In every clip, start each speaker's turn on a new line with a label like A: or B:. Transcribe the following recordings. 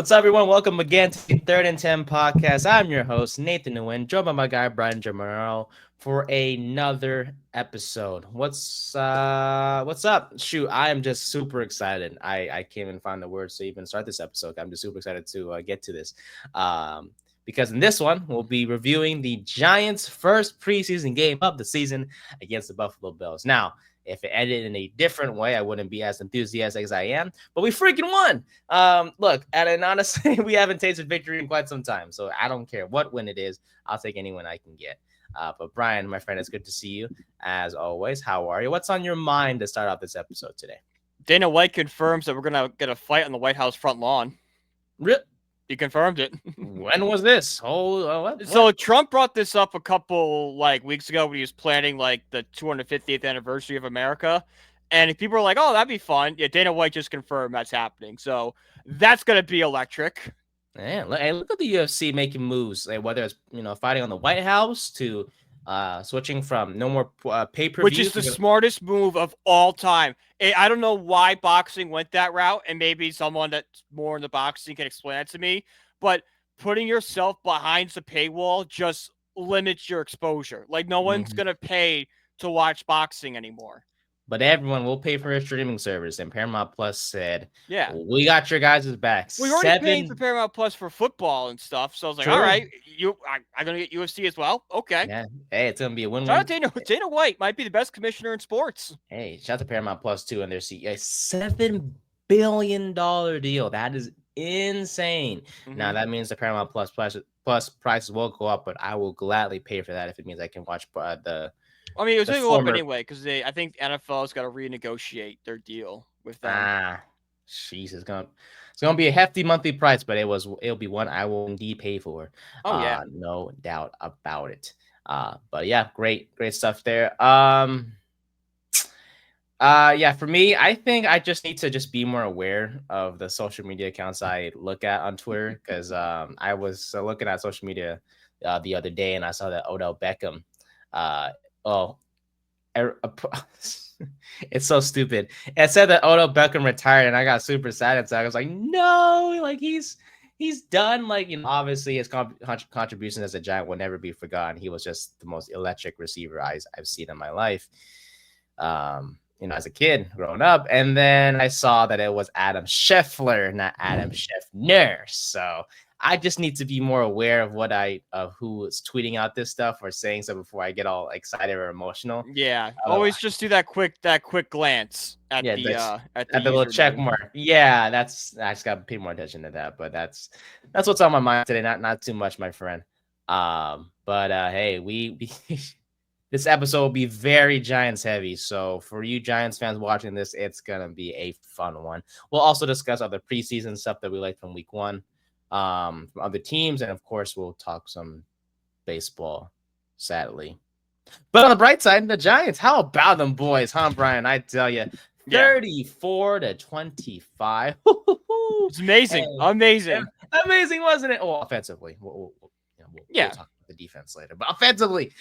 A: What's up, everyone? Welcome again to the Third and 10 podcast. I'm your host, Nathan Nguyen, joined by my guy, Brian Jamaro, for another episode. What's up? Shoot, I am just super excited. I can't even find the words to even start this episode. I'm just super excited to get to this. Because in this one, we'll be reviewing the Giants' first preseason game of the season against the Buffalo Bills. Now, if it ended in a different way, I wouldn't be as enthusiastic as I am, but we freaking won. Look, and honestly, we haven't tasted victory in quite some time, so I don't care what win it is. I'll take any win I can get. But Brian, my friend, it's good to see you as always. How are you? What's on your mind to start off this episode today?
B: Dana White confirms that we're going to get a fight on the White House front lawn. He confirmed it.
A: When was this? What?
B: So Trump brought this up a couple weeks ago when he was planning the 250th anniversary of America. And if people are like, oh, that'd be fun. Yeah, Dana White just confirmed that's happening. So that's going to be electric.
A: Man, look at the UFC making moves, whether it's fighting on the White House to switching from no more pay-per-view,
B: which is the smartest move of all time. I don't know why boxing went that route, and maybe someone that's more in the boxing can explain that to me. But putting yourself behind the paywall just limits your exposure. No one's gonna pay to watch boxing anymore.
A: But everyone will pay for a streaming service, and Paramount Plus said,
B: "Yeah,
A: we got your guys' backs."
B: We already paid for Paramount Plus for football and stuff, so I was like, "All right, I'm gonna get UFC as well." Okay,
A: yeah. Hey, it's gonna be a win-win.
B: Shout out Dana White might be the best commissioner in sports.
A: Hey, shout out to Paramount Plus too, and their $7 billion deal. That is insane. Now that means the Paramount Plus prices will go up, but I will gladly pay for that if it means I can watch the.
B: I mean, it was going to go up anyway because I think NFL's got to renegotiate their deal with them.
A: Jeez, it's gonna be a hefty monthly price, but it'll be one I will indeed pay for.
B: Oh yeah,
A: no doubt about it. But yeah, great stuff there. Yeah, for me, I think I just need to be more aware of the social media accounts I look at on Twitter because I was looking at social media the other day and I saw that Odell Beckham. It's so stupid. It said that Odell Beckham retired, and I got super sad. And so I was like, no, he's done. Obviously his contribution as a Giant will never be forgotten. He was just the most electric receiver I've seen in my life. As a kid growing up, and then I saw that it was Adam Scheffler, not Adam Scheffner. So I just need to be more aware of who is tweeting out this stuff or saying so before I get all excited or emotional.
B: Yeah, always just do that quick glance at the
A: little check mark. Yeah, I just got to pay more attention to that. But that's what's on my mind today. Not too much, my friend. Hey, we this episode will be very Giants heavy. So for you Giants fans watching this, it's going to be a fun one. We'll also discuss other preseason stuff that we like from week 1 from other teams. And of course, we'll talk some baseball, sadly. But on the bright side, the Giants, how about them boys, huh, Brian? I tell you, 34-25.
B: It's amazing. Amazing,
A: wasn't it? Well, offensively. We'll talk about the defense later. But offensively,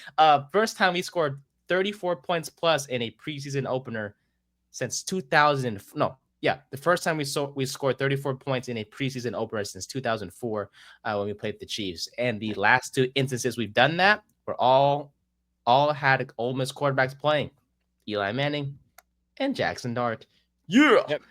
A: first time we scored 34 points plus in a preseason opener since 2000. No, yeah, the first time we scored 34 points in a preseason opener since 2004 when we played the Chiefs. And the last 2 instances we've done that were all had Ole Miss quarterbacks playing. Eli Manning and Jackson Dart. Yeah. Yep.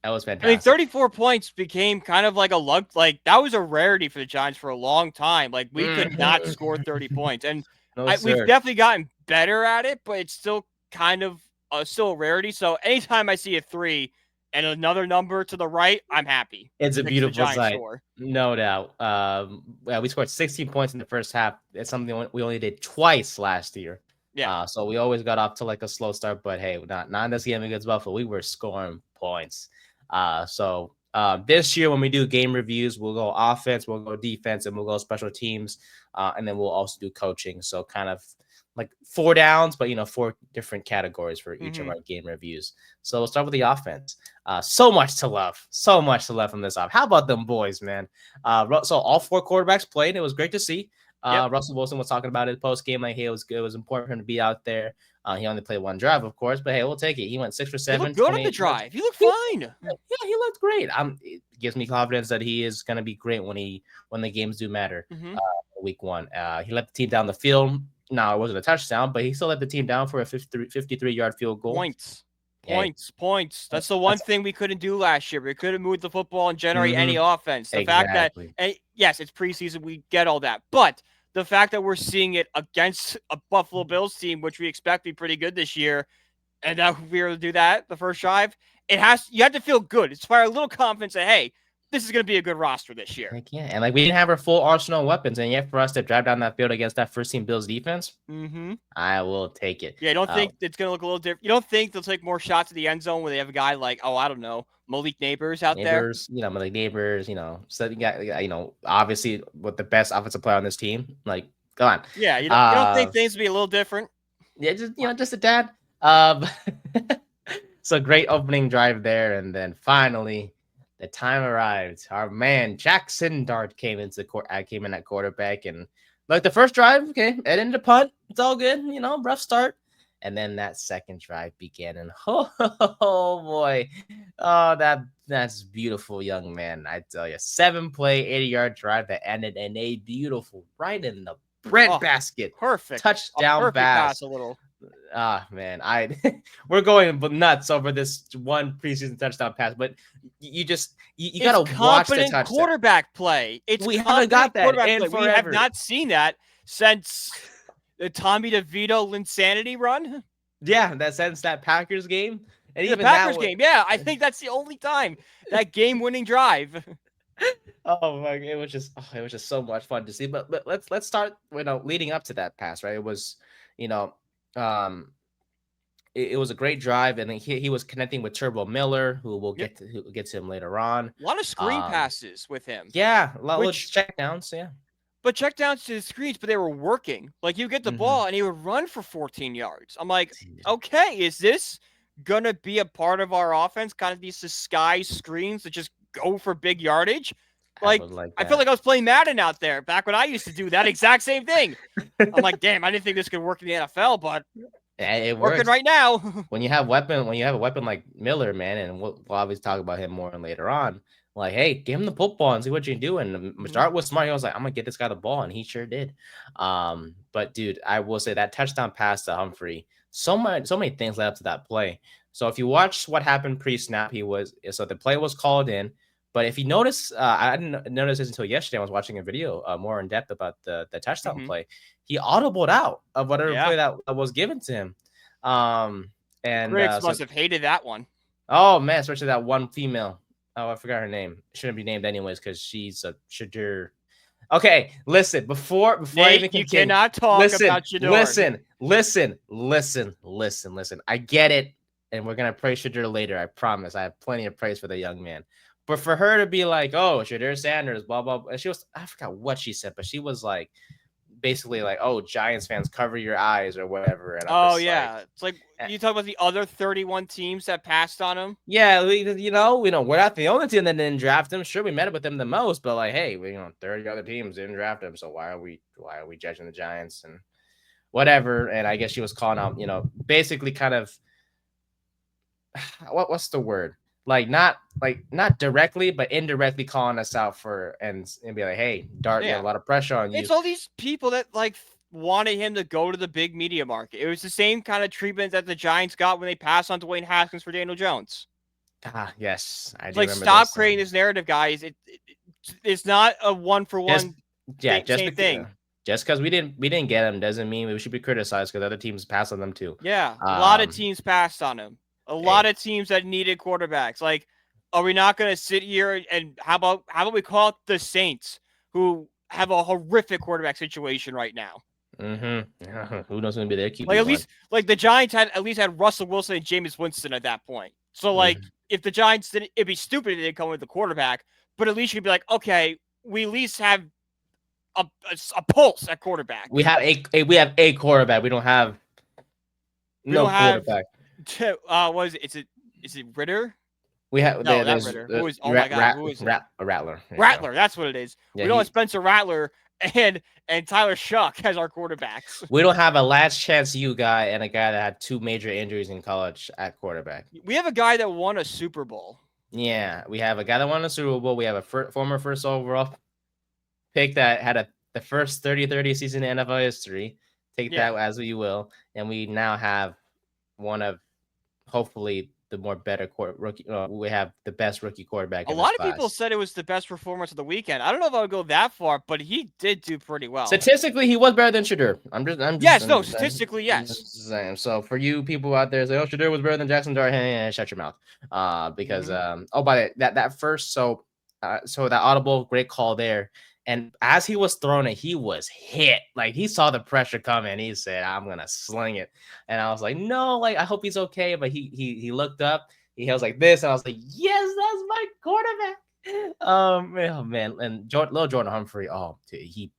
A: That was fantastic.
B: I mean, 34 points became kind of like a luck. That was a rarity for the Giants for a long time. We could not score 30 points. And we've definitely gotten better at it, but it's still kind of still a rarity. So anytime I see a 3 and another number to the right, I'm happy.
A: It's a beautiful sight. No doubt. We scored 16 points in the first half. It's something we only did twice last year.
B: Yeah.
A: So we always got off to a slow start, but hey, not in this game against Buffalo. We were scoring points. So this year when we do game reviews, we'll go offense, we'll go defense, and we'll go special teams, and then we'll also do coaching. So kind of 4 downs, but 4 different categories for each of our game reviews. So we'll start with the offense. So much to love from this off. How about them boys, man? So all 4 quarterbacks played. It was great to see.
B: Yep.
A: Russell Wilson was talking about it post game, like, hey, it was important for him to be out there. He only played one drive, of course, but hey, we'll take it. He went 6 for
B: He
A: 7,
B: looked good on the
A: 28 yards.
B: drive. He looked fine.
A: Yeah, he looked great. It gives me confidence that he is going to be great when the games do matter. Week 1, he let the team down the field. Now, it wasn't a touchdown, but he still let the team down for a 53-yard field goal.
B: Points. That's the one thing we couldn't do last year. We couldn't move the football and generate any offense. The fact that, and yes, it's preseason, we get all that, but the fact that we're seeing it against a Buffalo Bills team, which we expect to be pretty good this year, and that we were able to do that the first drive, you have to feel good. Inspire a little confidence that, hey, this is going to be a good roster this year.
A: Heck yeah. And like, we didn't have our full arsenal of weapons, and yet for us to drive down that field against that first team Bills defense, I will take it.
B: Yeah, I don't think it's going to look a little different. You don't think they'll take more shots at the end zone when they have a guy like, I don't know, Malik Neighbors out there?
A: Malik Neighbors, so you got, obviously with the best offensive player on this team. Like, come on.
B: Yeah, you don't think things would be a little different?
A: Yeah, just a tad. So great opening drive there, and then finally the time arrived. Our man Jackson Dart came in at quarterback, and like the first drive, okay, it ended a punt. It's all good, rough start. And then that second drive began, and oh boy, that's beautiful, young man. I tell you, 7-play, 80-yard drive that ended in a beautiful, right in the bread basket,
B: perfect
A: touchdown pass.
B: A little.
A: Man, we're going nuts over this one preseason touchdown pass, but you gotta watch the touchdown.
B: Quarterback play.
A: We haven't got that in forever.
B: We have not seen that since the Tommy DeVito Linsanity run.
A: Yeah, since that Packers game, and
B: even the Packers game. Yeah, I think that's the only time that game-winning drive.
A: Oh my! It was just so much fun to see. But let's start. Leading up to that pass, right? It was, it was a great drive, and then he was connecting with Turbo Miller, who will get to him later on.
B: A lot of screen passes with him.
A: Yeah, a lot of checkdowns. Yeah,
B: but checkdowns to the screens, but they were working. Like, you get the ball, and he would run for 14 yards. I'm like, okay, is this gonna be a part of our offense? Kind of these disguised screens that just go for big yardage. I feel like I was playing Madden out there back when I used to do that exact same thing. I'm like, damn, I didn't think this could work in the NFL, but
A: it
B: working
A: works
B: right now.
A: when you have a weapon like Miller, man, and we'll obviously talk about him more later on. Like, hey, give him the football and see what you can do. And Dart was smart. He was like, I'm gonna get this guy the ball, and he sure did. But dude, I will say that touchdown pass to Humphrey, so many things led up to that play. So if you watch what happened pre-snap, the play was called in. But if you notice, I didn't notice this until yesterday. I was watching a video more in depth about the touchdown play. He audibled out of whatever play that was given to him. And
B: Griggs must have hated that one.
A: Oh man, especially that one female. Oh, I forgot her name. Shouldn't be named anyways because she's a Shadur. Okay, listen. Before
B: Nate,
A: I even continue,
B: you cannot talk about Shadur.
A: Listen. I get it, and we're gonna praise Shadur later. I promise. I have plenty of praise for the young man. But for her to be like, oh, Shadur Sanders, blah, blah, blah. I forgot what she said, but she was like, basically like, oh, Giants fans, cover your eyes or whatever. And
B: it's like you talk about the other 31 teams that passed on him.
A: Yeah, we're not the only team that didn't draft him. Sure, we met with them the most, but like, hey, 30 other teams didn't draft him, so why are we judging the Giants and whatever? And I guess she was calling out, basically kind of what's the word? Not directly, but indirectly calling us out and be like, hey, Dart, you have a lot of pressure on you.
B: It's all these people that wanted him to go to the big media market. It was the same kind of treatment that the Giants got when they passed on Dwayne Haskins for Daniel Jones.
A: Yes. I do
B: remember stop creating this narrative, guys. It's not a one-for-one same thing.
A: Just because we didn't get him doesn't mean we should be criticized because other teams passed on them too.
B: Yeah, a lot of teams passed on him. A lot of teams that needed quarterbacks. Like, are we not going to sit here and how about we call it the Saints, who have a horrific quarterback situation right now?
A: Mm-hmm. Who knows who's going to be their QB?
B: Like, at least, the Giants had Russell Wilson and Jameis Winston at that point. So, if the Giants didn't, it'd be stupid if they didn't come with the quarterback. But at least you'd be like, okay, we at least have a pulse at quarterback.
A: We have a quarterback. We don't have quarterback.
B: What is it? Is it Ritter?
A: We have
B: Ritter. Who is? Oh my God! Who is
A: Rattler?
B: Rattler. That's what it is. Yeah, we don't have Spencer Rattler, and Tyler Shuck as our quarterbacks.
A: We don't have a last chance you guy and a guy that had 2 major injuries in college at quarterback.
B: We have a guy that won a Super Bowl.
A: Yeah, we have a guy that won a Super Bowl. We have a former first overall pick that had the first 30-30 season in NFL history. Take that as you will. And we now have one of, hopefully, the more better rookie. We have the best rookie quarterback.
B: A lot of people said it was the best performance of the weekend. I don't know if I would go that far, but he did do pretty well.
A: Statistically, he was better than Shedeur.
B: Statistically, yes.
A: So for you people out there, say, "Oh, Shedeur was better than Jackson Dart," shut your mouth. Because by that first, so that audible, great call there. And as he was throwing it, he was hit. Like, he saw the pressure coming. He said, "I'm gonna sling it," and I was like, "No, like, I hope he's okay." But he looked up. He was like this, and I was like, "Yes, that's my quarterback." Oh man, and little Jordan Humphrey. Oh, he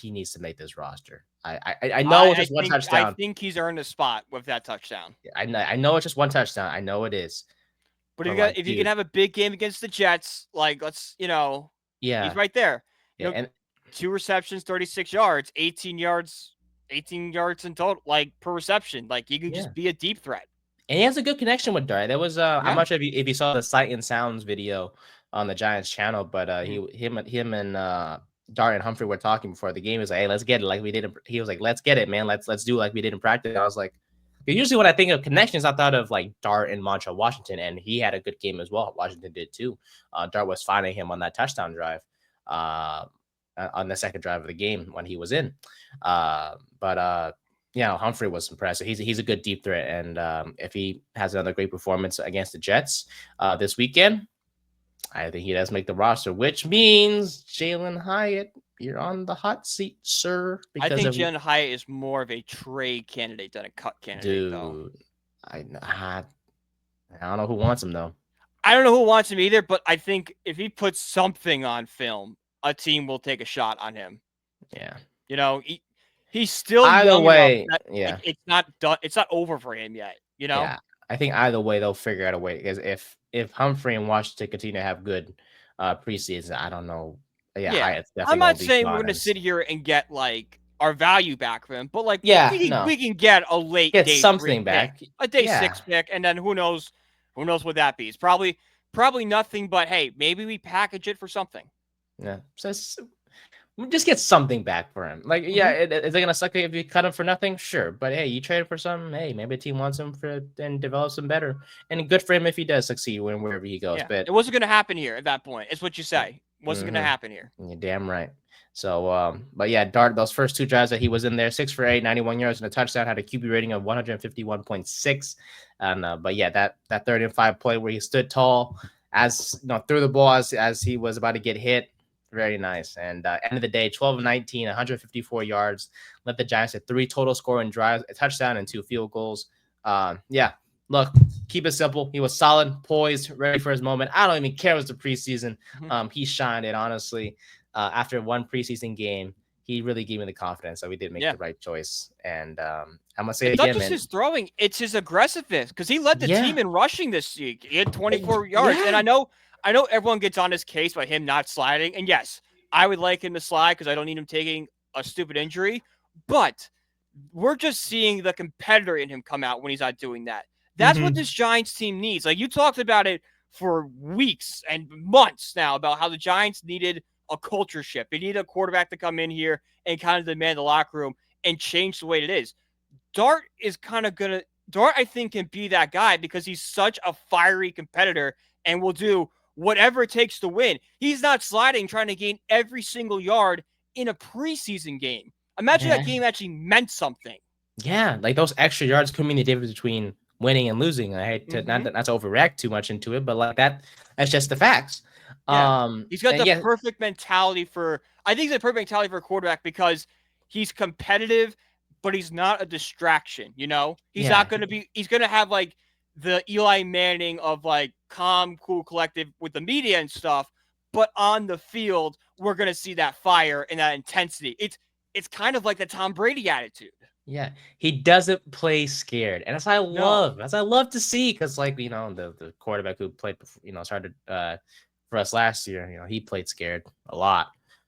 A: needs to make this roster. I know it's just one touchdown.
B: I think he's earned a spot with that touchdown.
A: I know it's just one touchdown. I know it is.
B: But if you can have a big game against the Jets, like, let's he's right there. And 2 receptions, 36 yards, 18 yards in total, like, per reception. Like, you can just be a deep threat.
A: And he has a good connection with Dart. There was I'm not sure if you saw the Sight and Sounds video on the Giants channel, but him and Dart and Humphrey were talking before the game. He was like, "Hey, let's get it like we did." He was like, "Let's get it, man. Let's do like we did in practice." I was like, usually when I think of connections, I thought of like Dart and Montreal Washington, and he had a good game as well. Washington did too. Dart was finding him on that touchdown drive. On the second drive of the game when he was in. Humphrey was impressive. He's a good deep threat. And if he has another great performance against the Jets this weekend, I think he does make the roster, which means Jalen Hyatt, you're on the hot seat, sir.
B: I think Jalen Hyatt is more of a trade candidate than a cut candidate, though.
A: I don't know who wants him, though.
B: I don't know who wants him either, but I think if he puts something on film, a team will take a shot on him.
A: Yeah.
B: He's still
A: either way.
B: It's not done. It's not over for him yet.
A: Yeah. I think either way they'll figure out a way, because if Humphrey and Washington continue to have good preseason, I don't know. Yeah.
B: I'm not saying we're going to sit here and get like our value back for him, but like we can get a late day
A: something back,
B: pick, a day 6 pick, and then who knows what that be. It's probably nothing, but hey, maybe we package it for something.
A: Yeah, so just get something back for him. Like, is it gonna suck if you cut him for nothing? Sure, but hey, you trade for something. Hey, maybe a team wants him and develops him better, and good for him if he does succeed wherever he goes.
B: Yeah.
A: But
B: it wasn't gonna happen here at that point. It's what you say. It wasn't gonna happen here.
A: You're damn right. So, but yeah, Dart, those first 2 drives that he was in there, 6 for 8, 91 yards and a touchdown, had a QB rating of 151.6. And but yeah, that 3rd and 5 play where he stood tall as threw the ball as he was about to get hit. Very nice. And end of the day, 12 of 19, 154 yards. Led the Giants to 3 total scoring drives, a touchdown and 2 field goals. Look, keep it simple. He was solid, poised, ready for his moment. I don't even care if it was the preseason. He shined it, honestly. After one preseason game, he really gave me the confidence that we did make the right choice. And I'm going to say it again,
B: not just his throwing, it's his aggressiveness, because he led the team in rushing this week. He had 24 yards. And I know everyone gets on his case by him not sliding. And yes, I would like him to slide because I don't need him taking a stupid injury. But we're just seeing the competitor in him come out when he's not doing that. That's what this Giants team needs. Like, you talked about it for weeks and months now about how the Giants needed a culture shift. They needed a quarterback to come in here and kind of demand the locker room and change the way it is. Dart is kind of going to – Dart, I think, can be that guy because he's such a fiery competitor and will do whatever it takes to win. He's not sliding, trying to gain every single yard in a preseason game. Imagine that game actually meant something.
A: Yeah, like those extra yards could mean the difference between winning and losing. I hate to not to overreact too much into it, but like that's just the facts.
B: Yeah. He's got the perfect mentality for – I think he's the perfect mentality for a quarterback because he's competitive, but he's not a distraction, He's not going to be – he's going to have like the Eli Manning of like calm, cool, collective with the media and stuff, but on the field, we're going to see that fire and that intensity. It's kind of like the Tom Brady attitude.
A: Yeah, he doesn't play scared, and that's what I love. That's what I love to see because, like, the quarterback who played, started for us last year. He played scared a lot.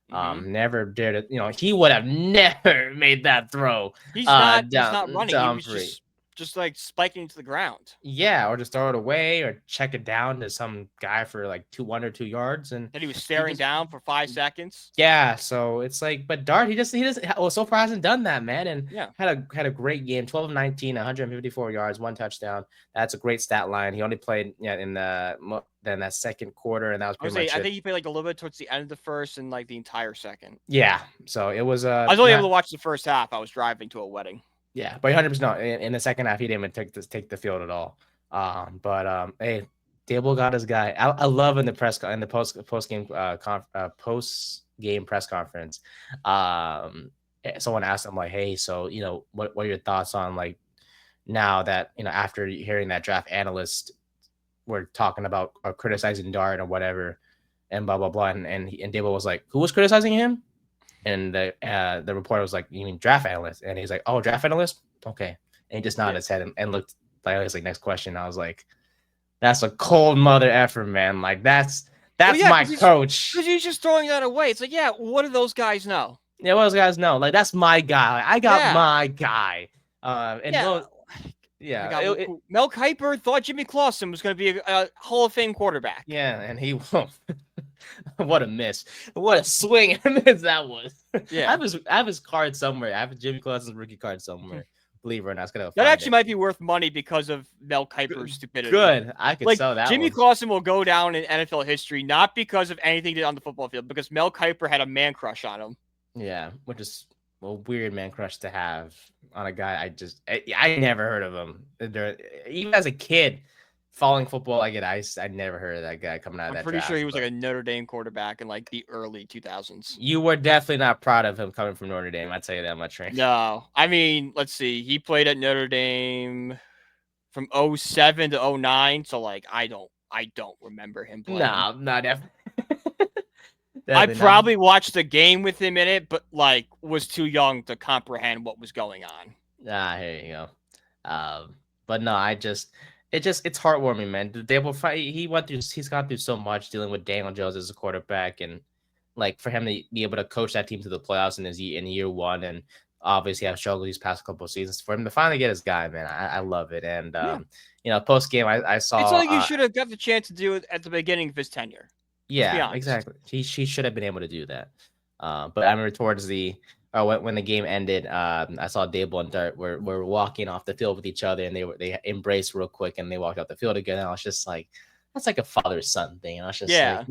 A: Never dared to, he would have never made that throw
B: He's not
A: down
B: running.
A: to
B: He was
A: Humphrey.
B: just like spiking into the ground.
A: Yeah, or just throw it away or check it down to some guy for like 1 or 2 yards, and
B: He was
A: he
B: staring
A: just
B: down for 5 seconds.
A: yeah. So it's like, but Dart, he doesn't. Well, so far hasn't done that, man, and
B: Yeah.
A: had a great game. 12 of 19, 154 yards, 1 touchdown. That's a great stat line. He only played in then that second quarter, and that was pretty much
B: I
A: it.
B: think he played like a little bit towards the end of the first and like the entire second.
A: Yeah. So it was
B: I was only able to watch the first half. I was driving to a wedding.
A: Yeah, but 100% in the second half he didn't even take the field at all. Hey, Dable got his guy. I love in the post game post game press conference. Someone asked him like, "Hey, so what are your thoughts on like now that after hearing that draft analyst were talking about or criticizing Dart or whatever and blah blah blah," and Dable was like, "Who was criticizing him?" And the reporter was like, "You mean draft analyst?" And he's like, "Oh, draft analyst? Okay." And he just nodded his head and looked like, I was like, "Next question." I was like, "That's a cold mother effer, man. Like that's my coach."
B: Because he's just throwing that away. It's like, yeah, what do those guys know?
A: Yeah, what those guys know? Like that's my guy. Like, I got my guy.
B: Mel Kiper thought Jimmy Clausen was going to be a Hall of Fame quarterback.
A: Yeah, and he what a miss. What a swing and miss that was.
B: Yeah.
A: I have his card somewhere. I have Jimmy Clausen's rookie card somewhere. Believe it or not,
B: that actually might be worth money because of Mel Kiper's stupidity.
A: Good. I could sell that
B: Jimmy Clausen will go down in NFL history, not because of anything he did on the football field, because Mel Kiper had a man crush on him.
A: Yeah, which is a weird man crush to have on a guy I never heard of him. Even as a kid, following football like it, I never heard of that guy coming out of that
B: I'm pretty sure he was like a Notre Dame quarterback in like the early 2000s.
A: You were definitely not proud of him coming from Notre Dame. I'd tell you that much, right?
B: No. I mean, let's see. He played at Notre Dame from 07 to 09, so like I don't remember him playing.
A: No, definitely.
B: I probably watched a game with him in it, but like was too young to comprehend what was going on.
A: Here you go. But no, it's heartwarming, man. He's gone through so much dealing with Daniel Jones as a quarterback, and like for him to be able to coach that team to the playoffs in year one, and obviously have struggled these past couple of seasons, for him to finally get his guy, man, I love it. And post game, I saw
B: it's like you should have got the chance to do it at the beginning of his tenure.
A: Yeah, exactly. He should have been able to do that. But I remember towards when the game ended, I saw Dable and Dart were walking off the field with each other, and they embraced real quick, and they walked out the field together. And I was just like, that's like a father-son thing. And I was just like,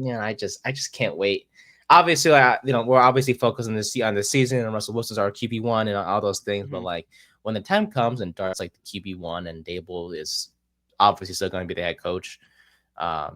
A: I just can't wait. Obviously, we're obviously focusing on the season, and Russell Wilson's our QB1 and all those things. Mm-hmm. But like when the time comes and Dart's like the QB1 and Dable is obviously still going to be the head coach. Yeah,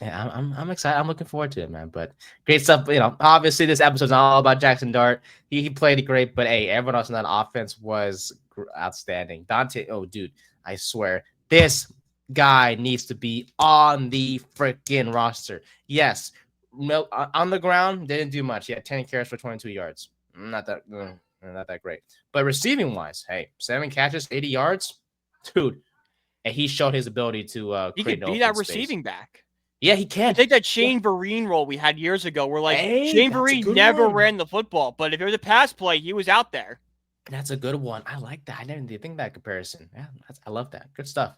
A: I'm excited. I'm looking forward to it, man. But great stuff. Obviously this episode's not all about Jackson Dart. He played great, but hey, everyone else in that offense was outstanding. Dante, oh dude, I swear this guy needs to be on the freaking roster. Yes, on the ground didn't do much. He had 10 carries for 22 yards. Not that great. But receiving wise, hey, 7 catches, 80 yards, dude. And he showed his ability to
B: he could be that receiving back.
A: Yeah, he can.
B: I think that Shane Vereen role we had years ago where Shane Vereen never ran the football, but if it was a pass play, he was out there.
A: That's a good one. I like that. I didn't even think that comparison. Yeah, I love that. Good stuff.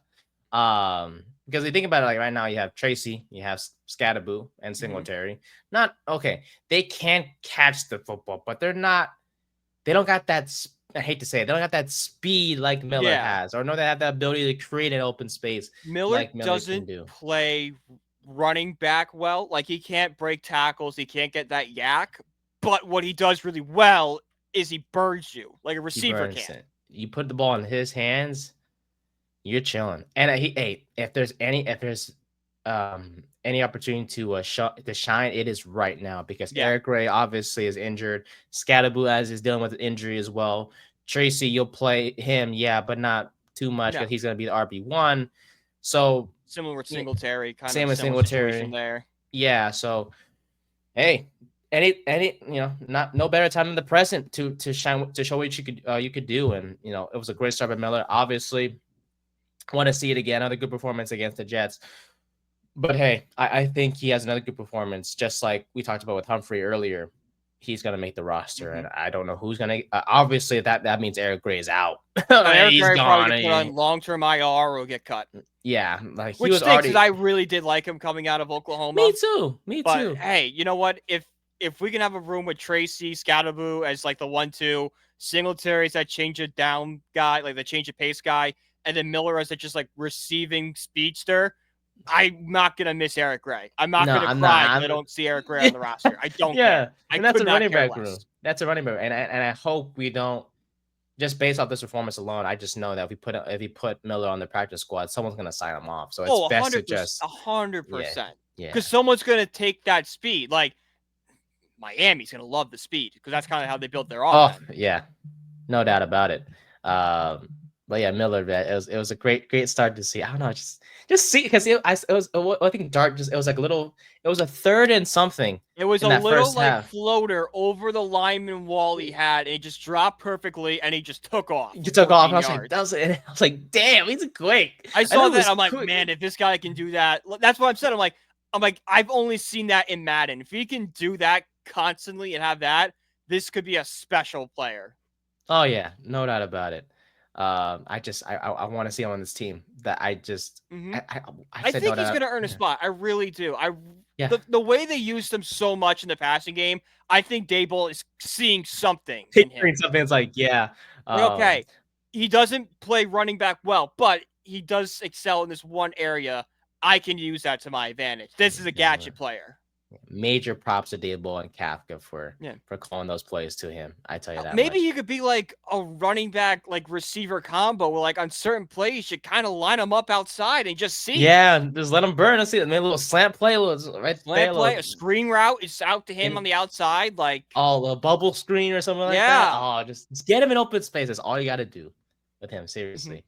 A: Because you think about it, like right now you have Tracy, you have Scattaboo and Singletary. Mm-hmm. Not okay. They can catch the football, but they don't got that. I hate to say it, they don't have that speed like Miller has, or no, they have the ability to create an open space.
B: Miller doesn't play running back well. Like he can't break tackles, he can't get that yak. But what he does really well is he burns you like a receiver can.
A: You put the ball in his hands, you're chilling. And if there's any opportunity to shine, it is right now because Eric Ray obviously is injured. Scattaboo is dealing with an injury as well. Tracy, you'll play him, but not too much because he's going to be the RB1. So
B: similar with Singletary, kind
A: same
B: of
A: with Singletary
B: there.
A: Yeah. So hey, no better time than the present to shine, to show what you could do. And it was a great start by Miller. Obviously, want to see it again. Another good performance against the Jets. But hey, I think he has another good performance, just like we talked about with Humphrey earlier. he's gonna make the roster,
B: Mm-hmm.
A: and I don't know who's gonna. Obviously, that means Eric Gray is out.
B: Eric
A: He's
B: Gray probably
A: gone.
B: get put on long-term IR or get cut.
A: Yeah, like he
B: Which
A: was
B: stinks because
A: already.
B: I really did like him coming out of
A: Me
B: Oklahoma.
A: too. Me
B: But
A: too.
B: hey, you know what? If we can have a room with Tracy, Scatterboo as like the 1-2, Singletary as that change of down guy, like the change of pace guy, and then Miller as that just like receiving speedster, I'm not gonna miss Eric Gray. I'm not
A: No,
B: gonna
A: I'm
B: cry
A: not.
B: because I don't see Eric Gray on the roster. I don't
A: Yeah,
B: care. I
A: and that's
B: could
A: a
B: not
A: running
B: care
A: back room.
B: less.
A: That's a running back, and I hope we don't. Just based off this performance alone, I just know that if we put Miller on the practice squad, someone's gonna sign him off. So it's best to
B: 100%,
A: just
B: 100%.
A: yeah.
B: Because someone's gonna take that speed. Like Miami's gonna love the speed because that's kind of how they built their
A: Oh
B: offense.
A: yeah, no doubt about it. But yeah, Miller, man, it was a great start to see. I don't know, just see because I think Dart it was like a little. It was a third and something
B: It was
A: in
B: a
A: that
B: little
A: first
B: like
A: half.
B: floater over the lineman wall he had, and it just dropped perfectly, and he just took off.
A: He took off.
B: 14
A: And I was
B: yards.
A: like, I was like, damn, he's quick.
B: I
A: I know
B: saw
A: it
B: that.
A: was
B: I'm like,
A: quick.
B: man, if this guy can do that, that's what I'm saying. I'm like, I've only seen that in Madden. If he can do that constantly and have that, this could be a special player.
A: Oh yeah, no doubt about it. I want to see him on this team. That I just
B: Mm-hmm.
A: I
B: I
A: said no
B: think he's
A: doubt.
B: going to earn a spot. I really do.
A: Yeah,
B: The way they used him so much in the passing game, I think Daboll is seeing something in him.
A: picturing something. It's like yeah.
B: Like, okay, he doesn't play running back well, but he does excel in this one area. I can use that to my advantage. This is a gadget player.
A: Major props to Dayball and Kafka for
B: Yeah.
A: calling those plays to him. I tell you that
B: Maybe
A: much.
B: you could be like a running back, like receiver combo, where like on certain plays you kind of line them up outside and just see.
A: Yeah, just let him burn. Let's see. Maybe a little slant play, a little right
B: Slant
A: there,
B: play, a screen route is out to him on the outside, like
A: a bubble screen or something like that. Oh, just get him in open space. That's all you got to do with him. Seriously.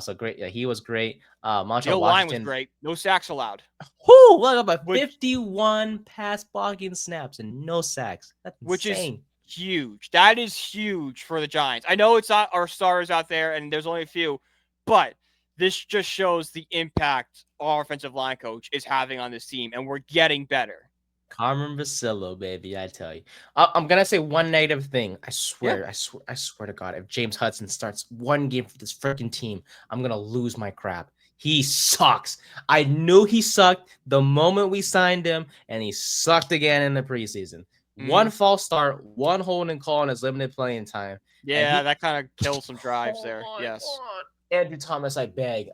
A: So great. Yeah, he was great. Marshall
B: line was
A: Washington.
B: great. No sacks allowed.
A: Whoo! Look up 51 pass blocking snaps and no sacks. That's
B: which
A: insane.
B: Is huge. That is huge for the Giants. I know it's not our stars out there, and there's only a few, but this just shows the impact our offensive line coach is having on this team, and we're getting better.
A: Carmen Vasillo, baby, I tell you. I'm gonna say one negative thing. I swear to God, if James Hudson starts one game for this freaking team, I'm gonna lose my crap. He sucks. I knew he sucked the moment we signed him, and he sucked again in the preseason. One false start, one holding call in his limited playing time.
B: Yeah, that kind of kills some drives there. Yes.
A: Andrew Thomas, I beg.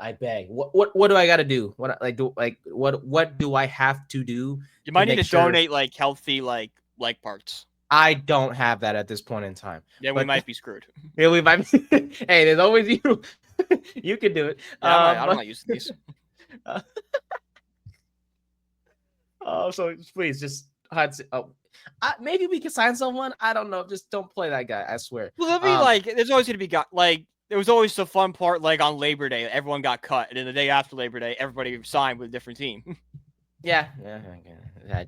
A: What do I got to do? What do I have to do?
B: You might need to donate like healthy like leg parts.
A: I don't have that at this point in time.
B: Yeah, we might be screwed.
A: Yeah, we might be. Hey, there's always you. You can do it.
B: Yeah, I'm not using these.
A: So please just Hudson. Maybe we can sign someone. I don't know. Just don't play that guy. I swear.
B: Well, there'll be like there's always gonna be like there was always the fun part like on Labor Day, everyone got cut, and then the day after Labor Day, everybody signed with a different team.
A: Yeah. I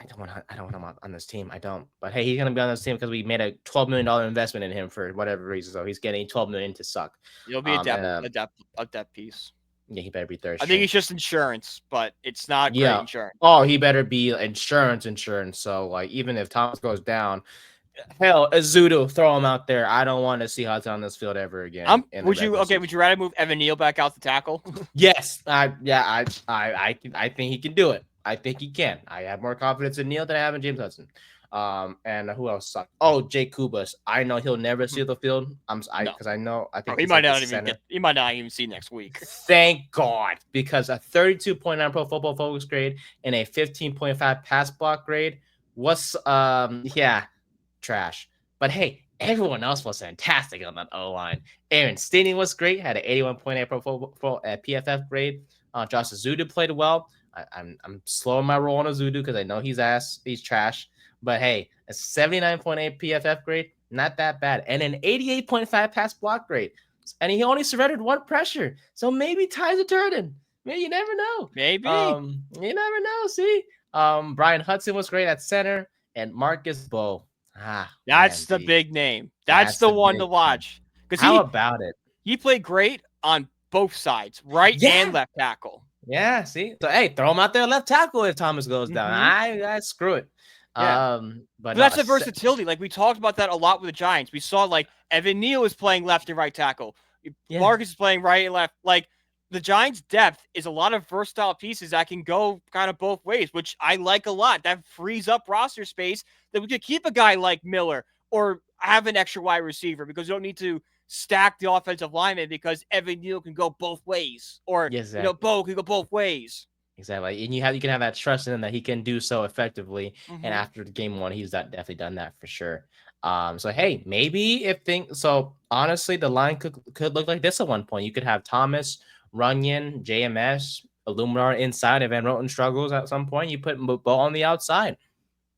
A: don't want him on this team. I don't. But hey, he's gonna be on this team because we made a $12 million investment in him for whatever reason. So he's getting $12 million to suck.
B: He'll be a depth piece.
A: Yeah, he better be third.
B: I think it's just insurance, but it's not great insurance.
A: Oh, he better be insurance. So like, even if Thomas goes down, hell, Azudu, throw him out there. I don't want to see Hudson on this field ever again.
B: Would you rather move Evan Neal back out to tackle?
A: Yes. I think he can do it. I think he can. I have more confidence in Neal than I have in James Hudson. And who else sucked? Oh, Jake Kubas. I know he'll never see the field. Because I know. I think
B: he might not even see next week.
A: Thank God, because a 32.9 Pro Football Focus grade and a 15.5 pass block grade was trash. But hey, everyone else was fantastic on that O line. Aaron Stinney was great. Had an 81.8 Pro Football PFF grade. Josh Azudu played well. I'm slowing my roll on Azudu because I know he's trash. But hey, a 79.8 PFF grade, not that bad. And an 88.5 pass block grade. And he only surrendered one pressure. So maybe ties are turning. Maybe you never know.
B: Maybe.
A: You never know. See? Brian Hudson was great at center. And Marcus Bowe.
B: That's the big name. That's the one to watch.
A: How about it?
B: He played great on both sides, right and left tackle.
A: Yeah, see? So, hey, throw him out there left tackle if Thomas goes down. I screw it.
B: Yeah.
A: But
B: But
A: no,
B: that's the versatility. Like we talked about that a lot with the Giants. We saw like Evan Neal is playing left and right tackle.
A: yeah.
B: Marcus is playing right and left. Like the Giants' depth is a lot of versatile pieces that can go kind of both ways, which I like a lot. That frees up roster space that we could keep a guy like Miller or have an extra wide receiver because you don't need to stack the offensive lineman because Evan Neal can go both ways or,
A: Yes,
B: Bo can go both ways.
A: exactly. And you can have that trust in him that he can do so effectively. And
B: Mm-hmm.
A: after game one, he's definitely done that for sure. So hey, maybe if things so honestly, the line could look like this at one point. You could have Thomas, Runyon, JMS, Illuminar inside. If Van Roten struggles at some point, you put Bo on the outside.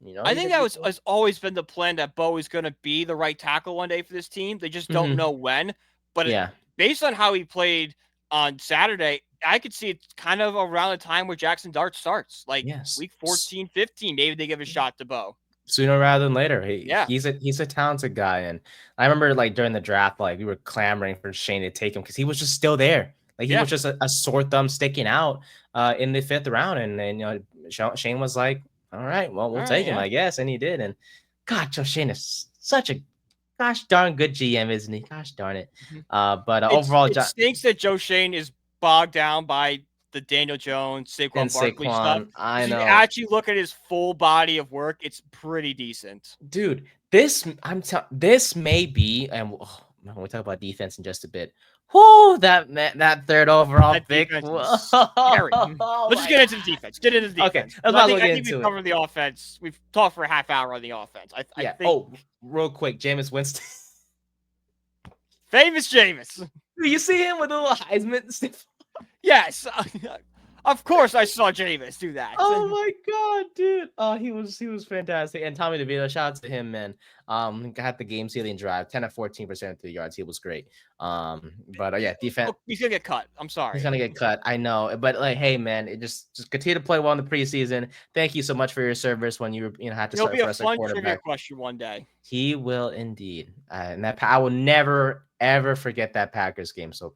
B: I
A: You
B: think
A: could
B: that
A: do.
B: has always been the plan that Bo is going to be the right tackle one day for this team. They just don't know when. But
A: Yeah.
B: based on how he played on Saturday, I could see it's kind of around the time where Jackson Dart starts, like
A: Yes.
B: week 14, 15. Maybe they give a shot to Bo.
A: Sooner rather than later.
B: Yeah.
A: He's a talented guy, and I remember like during the draft, like we were clamoring for Shane to take him because he was just still there. Like he was just a sore thumb sticking out in the 5th round, and Shane was like, "All right, well we'll take him, I guess," and he did. And God, Joe Shane is such a gosh darn good GM, isn't he? Gosh darn it. But overall,
B: it stinks that Joe Shane is bogged down by the Daniel Jones,
A: and
B: Saquon Barkley stuff.
A: Saquon, I
B: If you
A: know.
B: actually look at his full body of work, it's pretty decent.
A: Dude, this may be, and when we talk about defense in just a bit. Whoo, that third overall pick.
B: Scary. Let's just get into the defense. Get into the defense.
A: Okay,
B: I think we've covered the offense. We've talked for a half hour on the offense. I think.
A: Oh, real quick, Jameis Winston.
B: Famous Jameis.
A: Do you see him with a little Heisman?
B: Yes. Of course, I saw Jameis do that.
A: Oh my god, dude! Oh, he was fantastic. And Tommy DeVito, shout out to him, man. Got the game sealing drive, 10 of 14% through yards. He was great. But yeah, defense.
B: Look, he's gonna get cut. I'm sorry.
A: He's gonna get cut. I know, but like, hey, man, it just continue to play well in the preseason. Thank you so much for your service when you had to start for us at quarterback.
B: He'll be a fun trivia question one day.
A: He will indeed, and I will never ever forget that Packers game. So,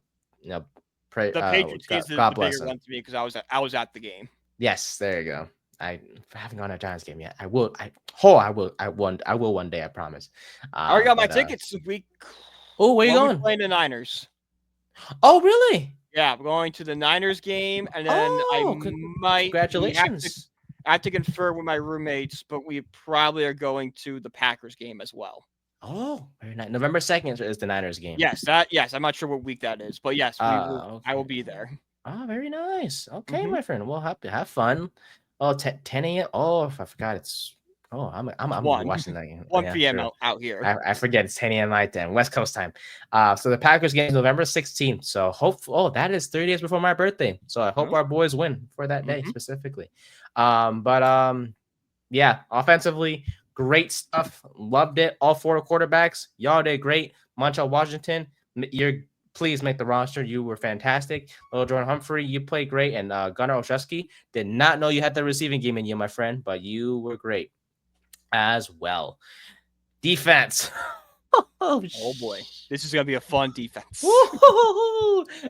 A: pray.
B: The Patriots game is the bigger one to me because I was at the game.
A: Yes, there you go. I haven't gone to a Giants game yet. I will one day. I promise.
B: I already got my tickets.
A: Oh, where you going?
B: Playing the Niners.
A: Oh, really?
B: Yeah, I'm going to the Niners game, and then I might.
A: Congratulations.
B: I have to confer with my roommates, but we probably are going to the Packers game as well.
A: Oh, very nice. November 2nd is the Niners game.
B: Yes, I'm not sure what week that is, but yes, I will be there.
A: Oh, very nice. Okay, my friend. Well, have fun. Oh, 10 a.m. Oh, if I forgot, it's I'm watching that game.
B: 1 p.m. out here.
A: I forget it's 10 a.m. night then, West Coast time. So the Packers game is November 16th. So that is 3 days before my birthday. So I hope our boys win for that day specifically. Yeah, offensively, great stuff. Loved it. All 4 quarterbacks, y'all did great. Montel Washington, please make the roster. You were fantastic. Little Jordan Humphrey, you played great. And Gunnar Olszewski, did not know you had the receiving game in you, my friend, but you were great as well. Defense.
B: Oh boy, this is gonna be a fun defense.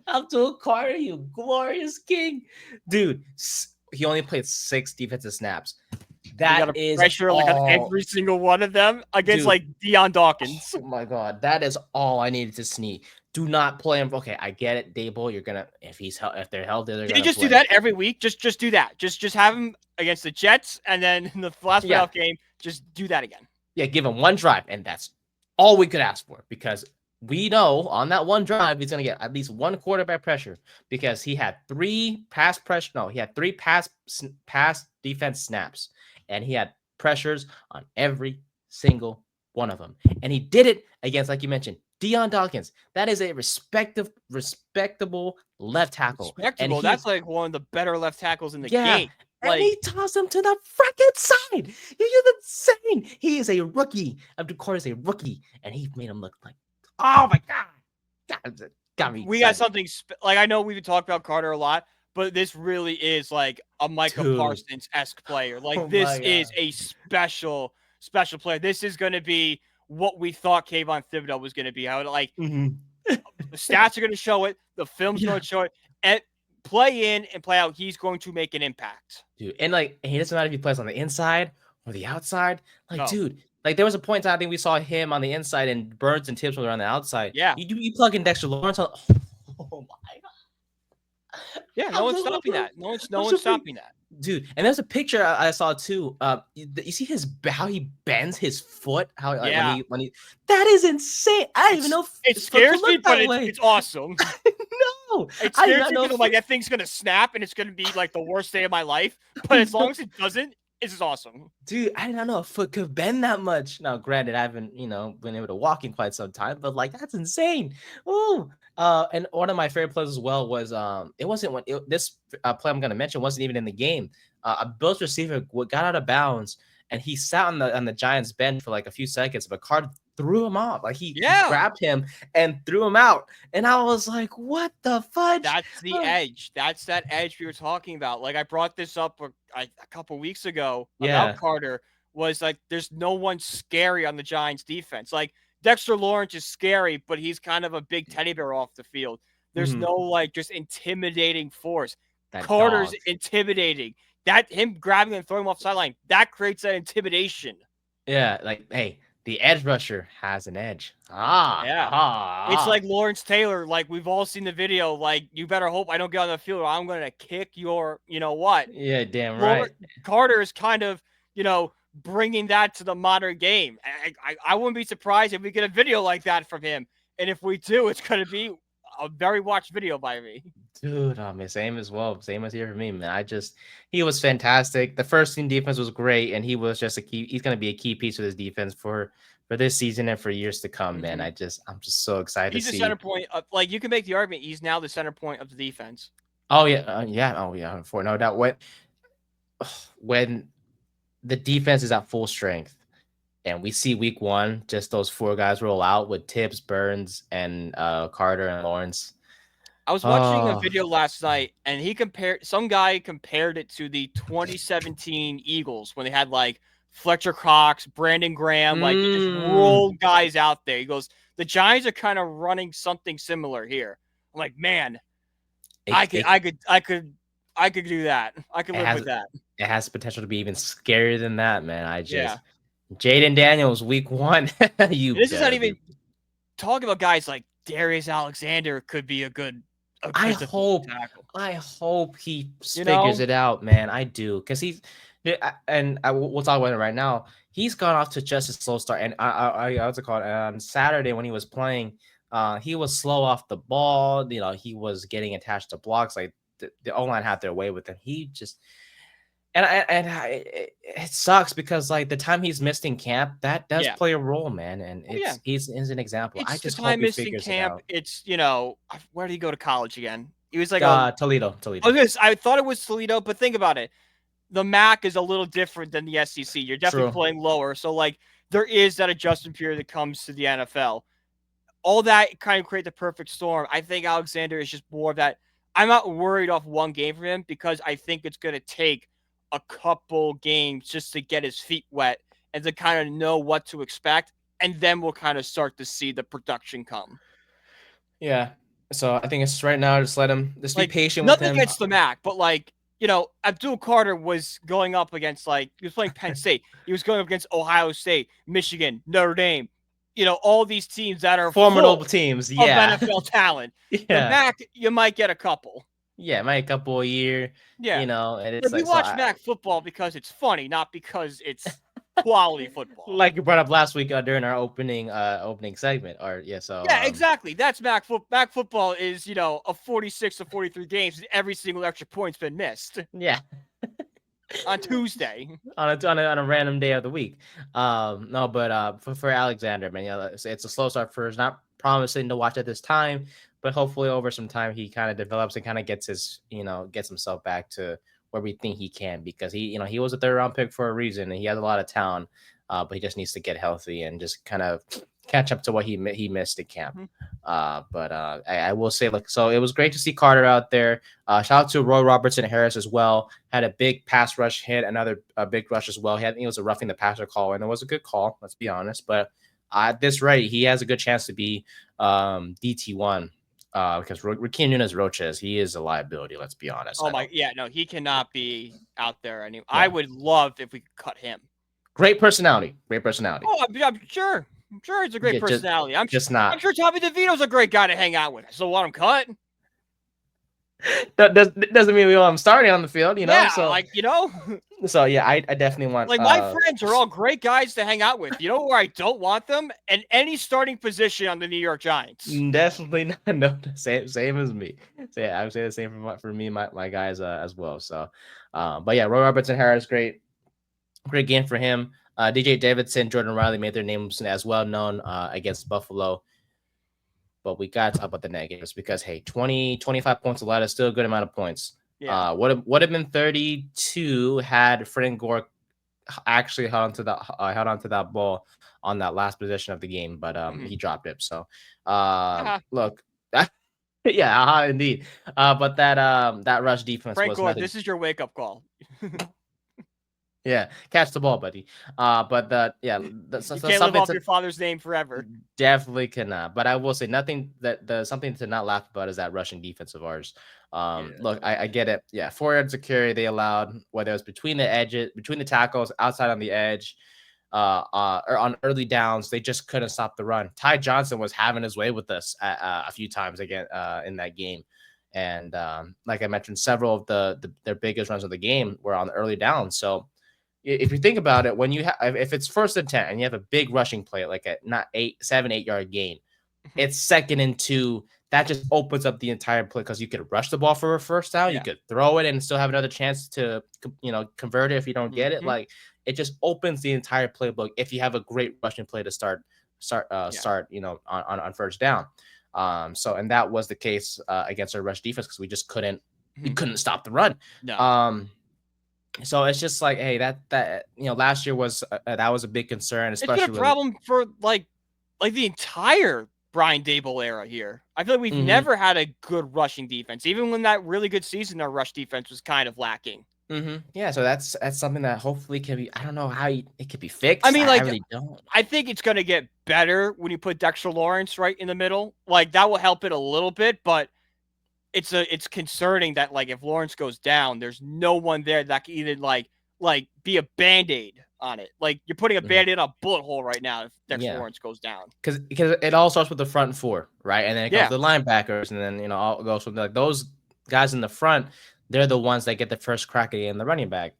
A: Abdul Carter, you glorious king, dude. He only played 6 defensive snaps. That is
B: pressure like on every single one of them against like Deion Dawkins.
A: Oh my god, that is all I needed to see. Do not play him. Okay, I get it, Dable. You're gonna if they're healthy, they're gonna.
B: You just do that every week. Just do that. Just have him against the Jets, and then in the last playoff game, just do that again.
A: Yeah, give him one drive, and that's all we could ask for because we know on that one drive he's gonna get at least 1 quarterback pressure because he had 3 pass pressure. No, he had 3 pass defense snaps, and he had pressures on every single one of them, and he did it against, like you mentioned, Deion Dawkins. That is a respectable left tackle.
B: Respectable. That's like one of the better left tackles in the game.
A: And he tossed him to the freaking side. You're insane. He is a rookie. Abdul Carter is a rookie, and he made him look like, oh my god, got me.
B: We got something like I know we've talked about Carter a lot, but this really is like a Micah Parsons-esque player. Like this is a special player. This is going to be what we thought Kayvon Thibodeau was going to be. How the stats are going to show it. The film's going to show it. And play in and play out. He's going to make an impact,
A: dude. And like he doesn't matter if he plays on the inside or the outside. Like,
B: No.
A: dude, like there was a point in time I think we saw him on the inside and Burns and Tibbs were on the outside.
B: Yeah.
A: You plug in Dexter Lawrence. Oh my
B: Yeah, no
A: I'm
B: one's
A: so
B: stopping
A: bro.
B: that. No
A: I'm
B: one's
A: so freak.
B: stopping that.
A: Dude, and there's a picture I saw too. You see how he bends his foot? How like
B: Yeah.
A: when he that is insane. I didn't even know
B: It
A: his foot could
B: scares me,
A: look
B: but
A: that way.
B: it's awesome.
A: No,
B: It
A: I did
B: scares
A: not
B: me
A: know.
B: because I'm like, that thing's gonna snap and it's gonna be like the worst day of my life. But as long as it doesn't, it's just awesome.
A: Dude, I did not know a foot could bend that much. Now, granted, I haven't, been able to walk in quite some time, but like that's insane. Ooh. And one of my favorite plays as well was it wasn't this play I'm gonna mention wasn't even in the game. A Bills receiver got out of bounds and he sat on the Giants bench for like a few seconds, but Carter threw him off. Like he grabbed him and threw him out. And I was like, what the fudge?
B: That's the edge. That's that edge we were talking about. Like I brought this up a couple weeks ago about Carter. Was like there's no one scary on the Giants defense. Like Dexter Lawrence is scary, but he's kind of a big teddy bear off the field. There's no like just intimidating force. Carter's intimidating. That him grabbing and throwing him off the sideline, that creates that intimidation.
A: Yeah, like hey, the edge rusher has an edge.
B: It's like Lawrence Taylor. Like we've all seen the video. Like you better hope I don't get on the field or I'm going to kick your, you know what?
A: Yeah, damn right.
B: Carter is kind of, bringing that to the modern game. I wouldn't be surprised if we get a video like that from him. And if we do, it's going to be a very watched video by me.
A: Dude, same as well. Same as here for me, man. He was fantastic. The first team defense was great, and he was just he's going to be a key piece of this defense for this season and for years to come, man. I'm just so excited to see.
B: He's the center point of, like, you can make the argument he's now the center point of the defense.
A: Oh, yeah. Oh, yeah. For no doubt. When the defense is at full strength, and we see week one, just those four guys roll out with Tibbs, Burns, and Carter and Lawrence.
B: I was watching a video last night, and some guy compared it to the 2017 Eagles when they had like Fletcher Cox, Brandon Graham, like they just rolled guys out there. He goes, the Giants are kind of running something similar here. I'm like, man, I could do that. I could live with that.
A: It has potential to be even scarier than that, man. Jaden Daniels, week one.
B: This is not even talking about guys like Darius Alexander could be a good.
A: I hope he figures it out, man. I do, because we'll talk about it right now. He's gone off to just a slow start, and what's it called? On Saturday when he was playing, he was slow off the ball. He was getting attached to blocks. Like the O-line had their way with him. He just it sucks because like the time he's missed in camp, that does play a role, man. And he's an example.
B: It's
A: I just
B: the time
A: hope he
B: missing
A: figures
B: camp.
A: it out.
B: It's where did he go to college again? He was like
A: Toledo.
B: I thought it was Toledo, but think about it. The MAC is a little different than the SEC. You're definitely playing lower, so like there is that adjustment period that comes to the NFL. All that kind of create the perfect storm. I think Alexander is just more of that. I'm not worried off one game for him because I think it's going to take a couple games just to get his feet wet and to kind of know what to expect. And then we'll kind of start to see the production come.
A: Yeah. So I think it's right now, just be patient with him.
B: Nothing against the MAC, but like, Abdul Carter was going up against he was playing Penn State. He was going up against Ohio State, Michigan, Notre Dame. All these teams that are
A: formidable teams,
B: of NFL talent. The MAC, you might get a couple.
A: Yeah, might a couple a year.
B: Yeah,
A: and it's
B: we watch MAC football because it's funny, not because it's quality football.
A: Like you brought up last week during our opening segment,
B: exactly. That's MAC football. MAC football is a 46 to 43 games. Every single extra point's been missed.
A: Yeah.
B: On Tuesday,
A: on a random day of the week. But for Alexander, man, it's a slow start for. It's not promising to watch at this time, but hopefully over some time he kind of develops and kind of gets himself back to where we think he can, because he was a third round pick for a reason and he has a lot of talent, but he just needs to get healthy and just kind of catch up to what he missed at camp. I will say, so it was great to see Carter out there. Shout out to Roy Robertson Harris as well. Had a big pass rush hit, another big rush as well. It was a roughing the passer call, and it was a good call, let's be honest. But at this rate, he has a good chance to be DT1 because Rakeem Nunez-Roches, he is a liability, let's be honest.
B: He cannot be out there anymore. I would love if we could cut him.
A: Great personality. Great personality.
B: Oh, I'm sure. I'm sure he's a great personality. I'm
A: not.
B: sure Tommy DeVito's a great guy to hang out with. I still want him cut.
A: That doesn't mean we want him starting on the field,
B: Yeah,
A: So So yeah, I definitely want
B: like my friends are all great guys to hang out with. You know where I don't want them? In any starting position on the New York Giants.
A: Definitely not. No, same as me. So yeah, I would say the same for me, my guys as well. So, but yeah, Roy Robertson Harris, great game for him. DJ Davidson, Jordan Riley made their names as well known against Buffalo. But we got to talk about the negatives because, hey, 25 points a lot is still a good amount of points.
B: Yeah.
A: Would have been 32 had Fred Gore actually held onto that ball on that last possession of the game, but he dropped it. So look, yeah, indeed. But that rush defense
B: Frank
A: was
B: Gore,
A: nothing.
B: this is your wake up call.
A: Yeah, catch the ball, buddy. But
B: you can't live off your father's name forever.
A: Definitely cannot. But I will say nothing something to not laugh about is that rushing defense of ours. Look, I get it. Yeah, 4 yards of carry they allowed, whether it was between the edges, between the tackles, outside on the edge, or on early downs, they just couldn't stop the run. Ty Johnson was having his way with us a few times again in that game. And like I mentioned, several of their biggest runs of the game were on the early downs. So if you think about it, when you have if it's 1st and 10 and you have a big rushing play like a 7-8 yard gain, it's 2nd and 2. That just opens up the entire play because you could rush the ball for a first down, you could throw it and still have another chance to convert it if you don't get it. Like it just opens the entire playbook if you have a great rushing play to start on first down. So and that was the case against our rush defense because we just couldn't stop the run.
B: No.
A: So it's just like, hey, that last year was that was a big concern, especially.
B: It's been a problem for like the entire Brian Daboll era here. I feel like we've never had a good rushing defense. Even when that really good season, our rush defense was kind of lacking.
A: Yeah, so that's something that hopefully can be. I don't know how it could be fixed.
B: I mean, like,
A: I really don't.
B: I think it's gonna get better when you put Dexter Lawrence right in the middle. Like that will help it a little bit, but it's concerning that like if Lawrence goes down, there's no one there that can even like be a Band-Aid on it. Like you're putting a Band-Aid on a bullet hole right now if Dexter Lawrence goes down.
A: Because it all starts with the front 4, right? And then it goes to the linebackers, and then all goes from like those guys in the front. They're the ones that get the first crack in the running back.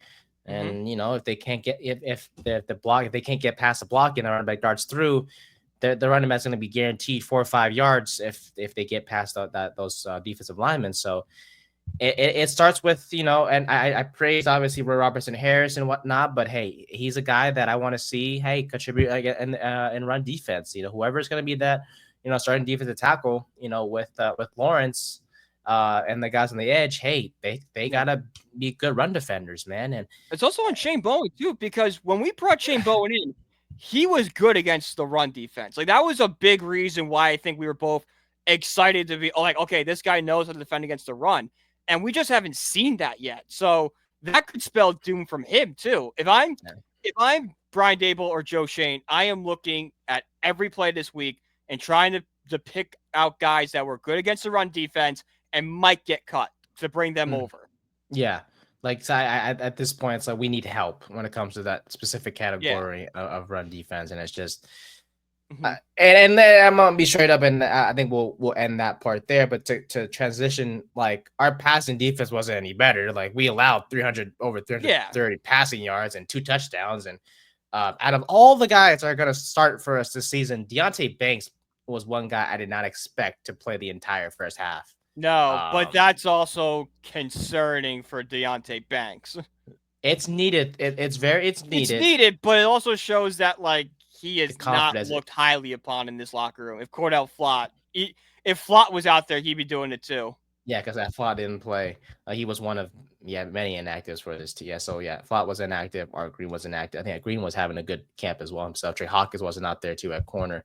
A: And if they can't get if they can't get past the block and the running back darts through, the running back's going to be guaranteed 4 or 5 yards if they get past those defensive linemen. So it starts with and I praise obviously Roy Robertson Harris and whatnot, but hey, he's a guy that I want to see contribute in run defense. Whoever's going to be that starting defensive tackle with Lawrence and the guys on the edge, hey, they gotta be good run defenders, man. And
B: it's also on Shane Bowen too, because when we brought Shane Bowen in, he was good against the run defense. Like that was a big reason why I think we were both excited to be like, okay, this guy knows how to defend against the run, and we just haven't seen that yet. So that could spell doom from him too. If I'm Brian Daboll or Joe Shane, I am looking at every play this week and trying to pick out guys that were good against the run defense and might get cut to bring them over.
A: Yeah. Like, so I at this point, it's like we need help when it comes to that specific category of run defense. And it's just, and then I'm going to be straight up, and I think we'll end that part there. But to transition, like, our passing defense wasn't any better. Like, we allowed over 330 passing yards and 2 touchdowns. And out of all the guys that are going to start for us this season, Deonte Banks was one guy I did not expect to play the entire first half.
B: No, but that's also concerning for Deonte Banks.
A: It's needed. It's needed.
B: It's needed, but it also shows that like he is not looked highly upon in this locker room. If Cordell Flott, if Flott was out there, he'd be doing it too.
A: Yeah, because that Flott didn't play. He was one of many inactives for this team. Yeah, so Flott was inactive. Art Green was inactive. I think Green was having a good camp as well himself. Trey Hawkins wasn't out there too at corner,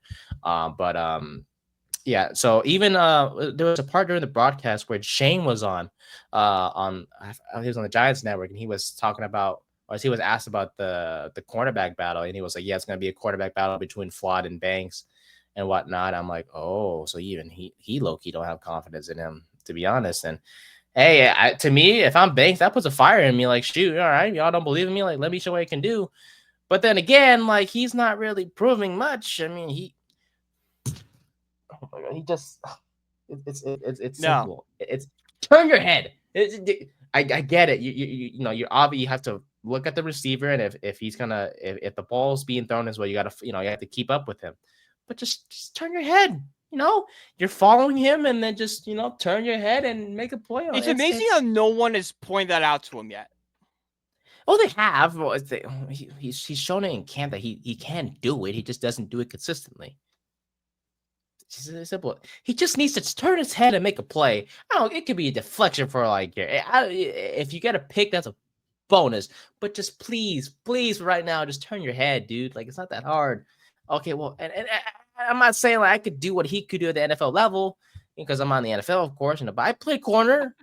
A: yeah, so even there was a part during the broadcast where Shane was on he was on the Giants network, and he was talking about, or he was asked about the cornerback battle, and he was like, yeah, it's going to be a quarterback battle between Flott and Banks and whatnot. I'm like, oh, so even he low-key don't have confidence in him, to be honest. And hey, to me, if I'm Banks, that puts a fire in me. Like, shoot, all right, y'all don't believe in me, like, let me show what I can do. But then again, like he's not really proving much. I mean, oh my God, he just it's
B: No.
A: simple. It's turn your head. I get it. You know you're obvious. You have to look at the receiver, and if he's gonna if the ball's being thrown his way, you gotta you have to keep up with him. But just turn your head. You're following him, and then just turn your head and make a play on
B: It's
A: it.
B: amazing how no one has pointed that out to him yet.
A: Oh, they have. Well, he's shown it in camp that he can do it. He just doesn't do it consistently. It's simple. He just needs to turn his head and make a play. I don't. It could be a deflection for like if you get a pick, that's a bonus. But just please, right now, just turn your head, dude. Like it's not that hard. Okay, well, and I'm not saying like I could do what he could do at the NFL level because I'm on the NFL, of course. But I play corner.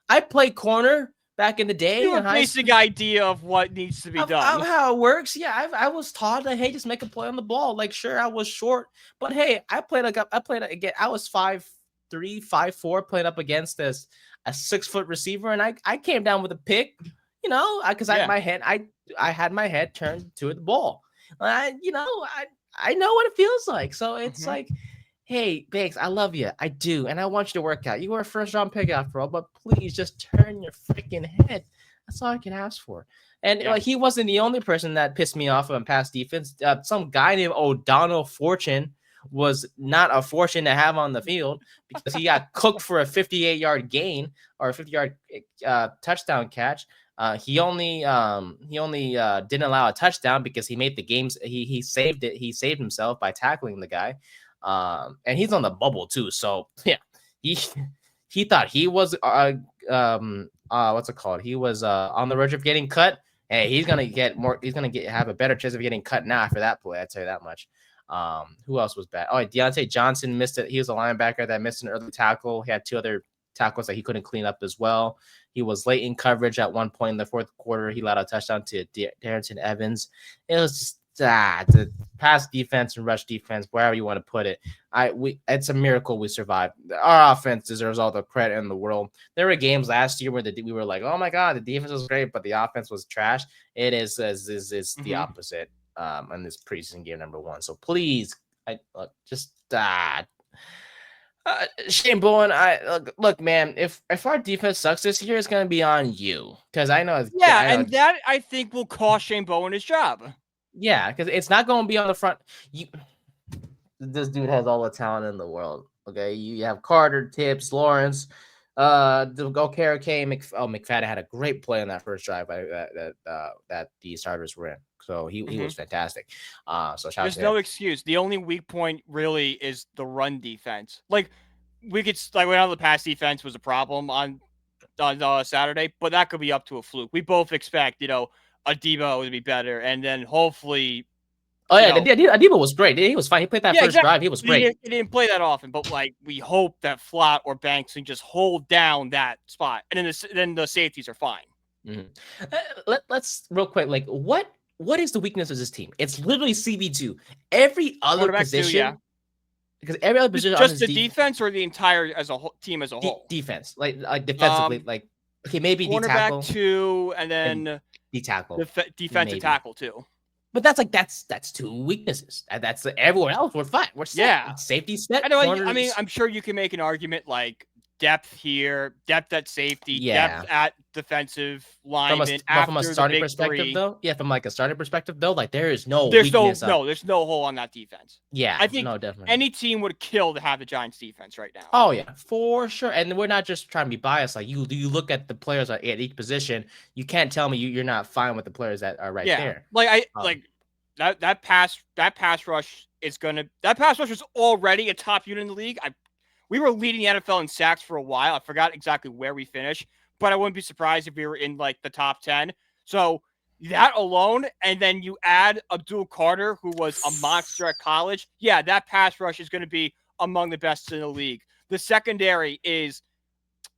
A: I play corner back in the day.
B: You have a basic idea of what needs to be done.
A: Of how it works. Yeah, I was taught that hey, just make a play on the ball. Like sure, I was short, but hey, I played again. I was 5'3", 5'4", playing up against a 6-foot receiver, and I came down with a pick. Because I had my head turned to the ball. I know what it feels like. So it's like, hey, Banks, I love you. I do. And I want you to work out. You were a first-round pick after all, but please just turn your freaking head. That's all I can ask for. And like he wasn't the only person that pissed me off on pass defense. Some guy named O'Donnell Fortune was not a fortune to have on the field because he got cooked for a 58-yard gain or a 50-yard touchdown catch. He only didn't allow a touchdown because he made the games. He saved it. He saved himself by tackling the guy. And he's on the bubble too. So yeah, he thought he was what's it called? He was on the verge of getting cut. Hey, he's gonna get more. He's gonna have a better chance of getting cut now after that play. I'd tell you that much. Who else was bad? Oh, Deontay Johnson missed it. He was a linebacker that missed an early tackle. He had 2 other tackles that he couldn't clean up as well. He was late in coverage at one point in the fourth quarter. He allowed a touchdown to Darrington Evans. It was just the pass defense and rush defense, wherever you want to put it. It's a miracle we survived. Our offense deserves all the credit in the world. There were games last year where we were like, oh my God, the defense was great, but the offense was trash. It is the opposite in this preseason game number 1. So please, Shane Bowen, look, man. If our defense sucks this year, it's gonna be on you because I know.
B: And that I think will cost Shane Bowen his job.
A: Yeah, because it's not going to be on the front. This dude has all the talent in the world. Okay, you have Carter, Tibbs, Lawrence, Gokera came. McFadden had a great play on that first drive that the starters were in. So he was fantastic. So
B: there's no excuse. The only weak point really is the run defense. Like we could we know the pass defense was a problem on Saturday, but that could be up to a fluke. We both expect Adebo to be better, and then hopefully.
A: Oh yeah, Adebo was great. He was fine. He played that first drive. He was great.
B: He didn't play that often, but we hope that Flott or Banks can just hold down that spot, and then the safeties are fine.
A: Let's real quick. Like what is the weakness of this team? It's literally CB2. Every other position, because every other position,
B: just the defense or the entire team as a whole.
A: Defense, like defensively, okay, maybe
B: cornerback 2, and then
A: D-tackle,
B: defensive tackle 2.
A: But that's 2 weaknesses. That's everywhere else. We're fine. We're set.
B: Yeah,
A: safety set.
B: I mean, I'm sure you can make an argument like depth here, depth at safety, depth at defensive lineman.
A: From a starting perspective, though, from like a starting perspective, though, like there's no weakness.
B: There's no hole on that defense.
A: Yeah,
B: I think
A: definitely
B: any team would kill to have the Giants defense right now.
A: Oh yeah, for sure. And we're not just trying to be biased. Like you look at the players at each position. You can't tell me you're not fine with the players that are right there.
B: Like that pass rush is that pass rush is already a top unit in the league. We were leading the NFL in sacks for a while. I forgot exactly where we finished, but I wouldn't be surprised if we were in like the top 10. So that alone, and then you add Abdul Carter, who was a monster at college. Yeah, that pass rush is going to be among the best in the league. The secondary is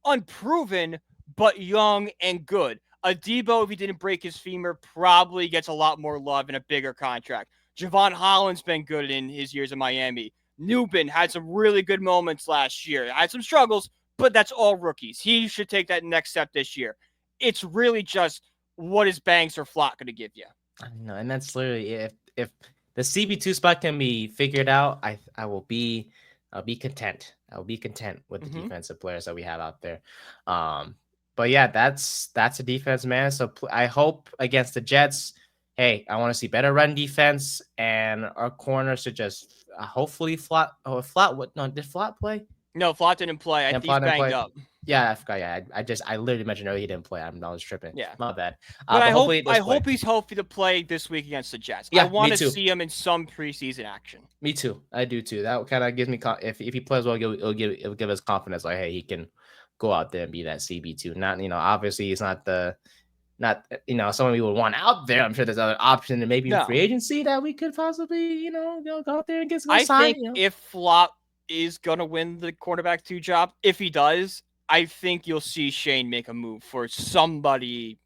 B: unproven, but young and good. Adebo, if he didn't break his femur, probably gets a lot more love and a bigger contract. Javon Holland's been good in his years in Miami. Newbin had some really good moments last year. Had some struggles, but that's all rookies. He should take that next step this year. It's really just what is Banks or Flott going to give you?
A: I know, and that's literally if the CB2 spot can be figured out, I'll be content. I'll be content with the
B: Mm-hmm.
A: defensive players that we have out there. Um, but yeah, that's a defense, man. So I hope against the Jets. Hey, I want to see better run defense, and our corners should just hopefully flat. Oh, flat. What? No, did flat play?
B: No, Flott didn't play.
A: And
B: He's
A: Plot didn't
B: banged
A: play.
B: up.
A: Yeah, I forgot. Yeah, I literally mentioned earlier he didn't play. I was tripping.
B: Yeah.
A: My bad.
B: But
A: But hopefully he
B: I
A: does play.
B: hope he's healthy to play this week against the Jets. I
A: Yeah, me
B: want to
A: too.
B: see him in some preseason action.
A: Me too. I do too. That kind of gives me if he plays well, it'll give us confidence. Like, hey, he can go out there and be that CB2. Not obviously he's not someone we would want out there. I'm sure there's other options and maybe in
B: No.
A: free agency that we could possibly go out there and get some
B: I
A: sign.
B: think if Flott is gonna win the quarterback 2 job, if he does, I think you'll see Shane make a move for somebody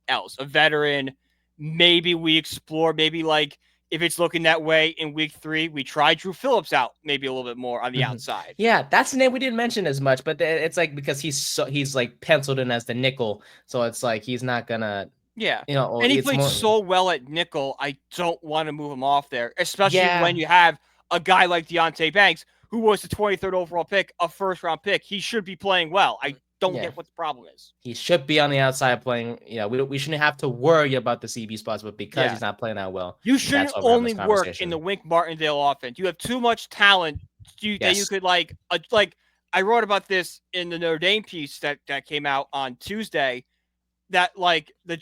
B: else, a veteran. Maybe we explore, maybe like if it's looking that way in week 3, we try Drew Phillips out maybe a little bit more on the outside.
A: Yeah, that's the name we didn't mention as much, but it's like because he's like penciled in as the nickel, so it's like he's not gonna.
B: Yeah. And he
A: It's
B: played
A: more.
B: so well at nickel, I don't want to move him off there, especially
A: Yeah.
B: when you have a guy like Deontay Banks, who was the 23rd overall pick, a first-round pick. He should be playing well. I don't get what the problem is.
A: He should be on the outside playing. We shouldn't have to worry about the CB spots, but because he's not playing that well,
B: you shouldn't only work in the Wink Martindale offense. You have too much talent that you could like. I wrote about this in the Notre Dame piece that came out on Tuesday. That like the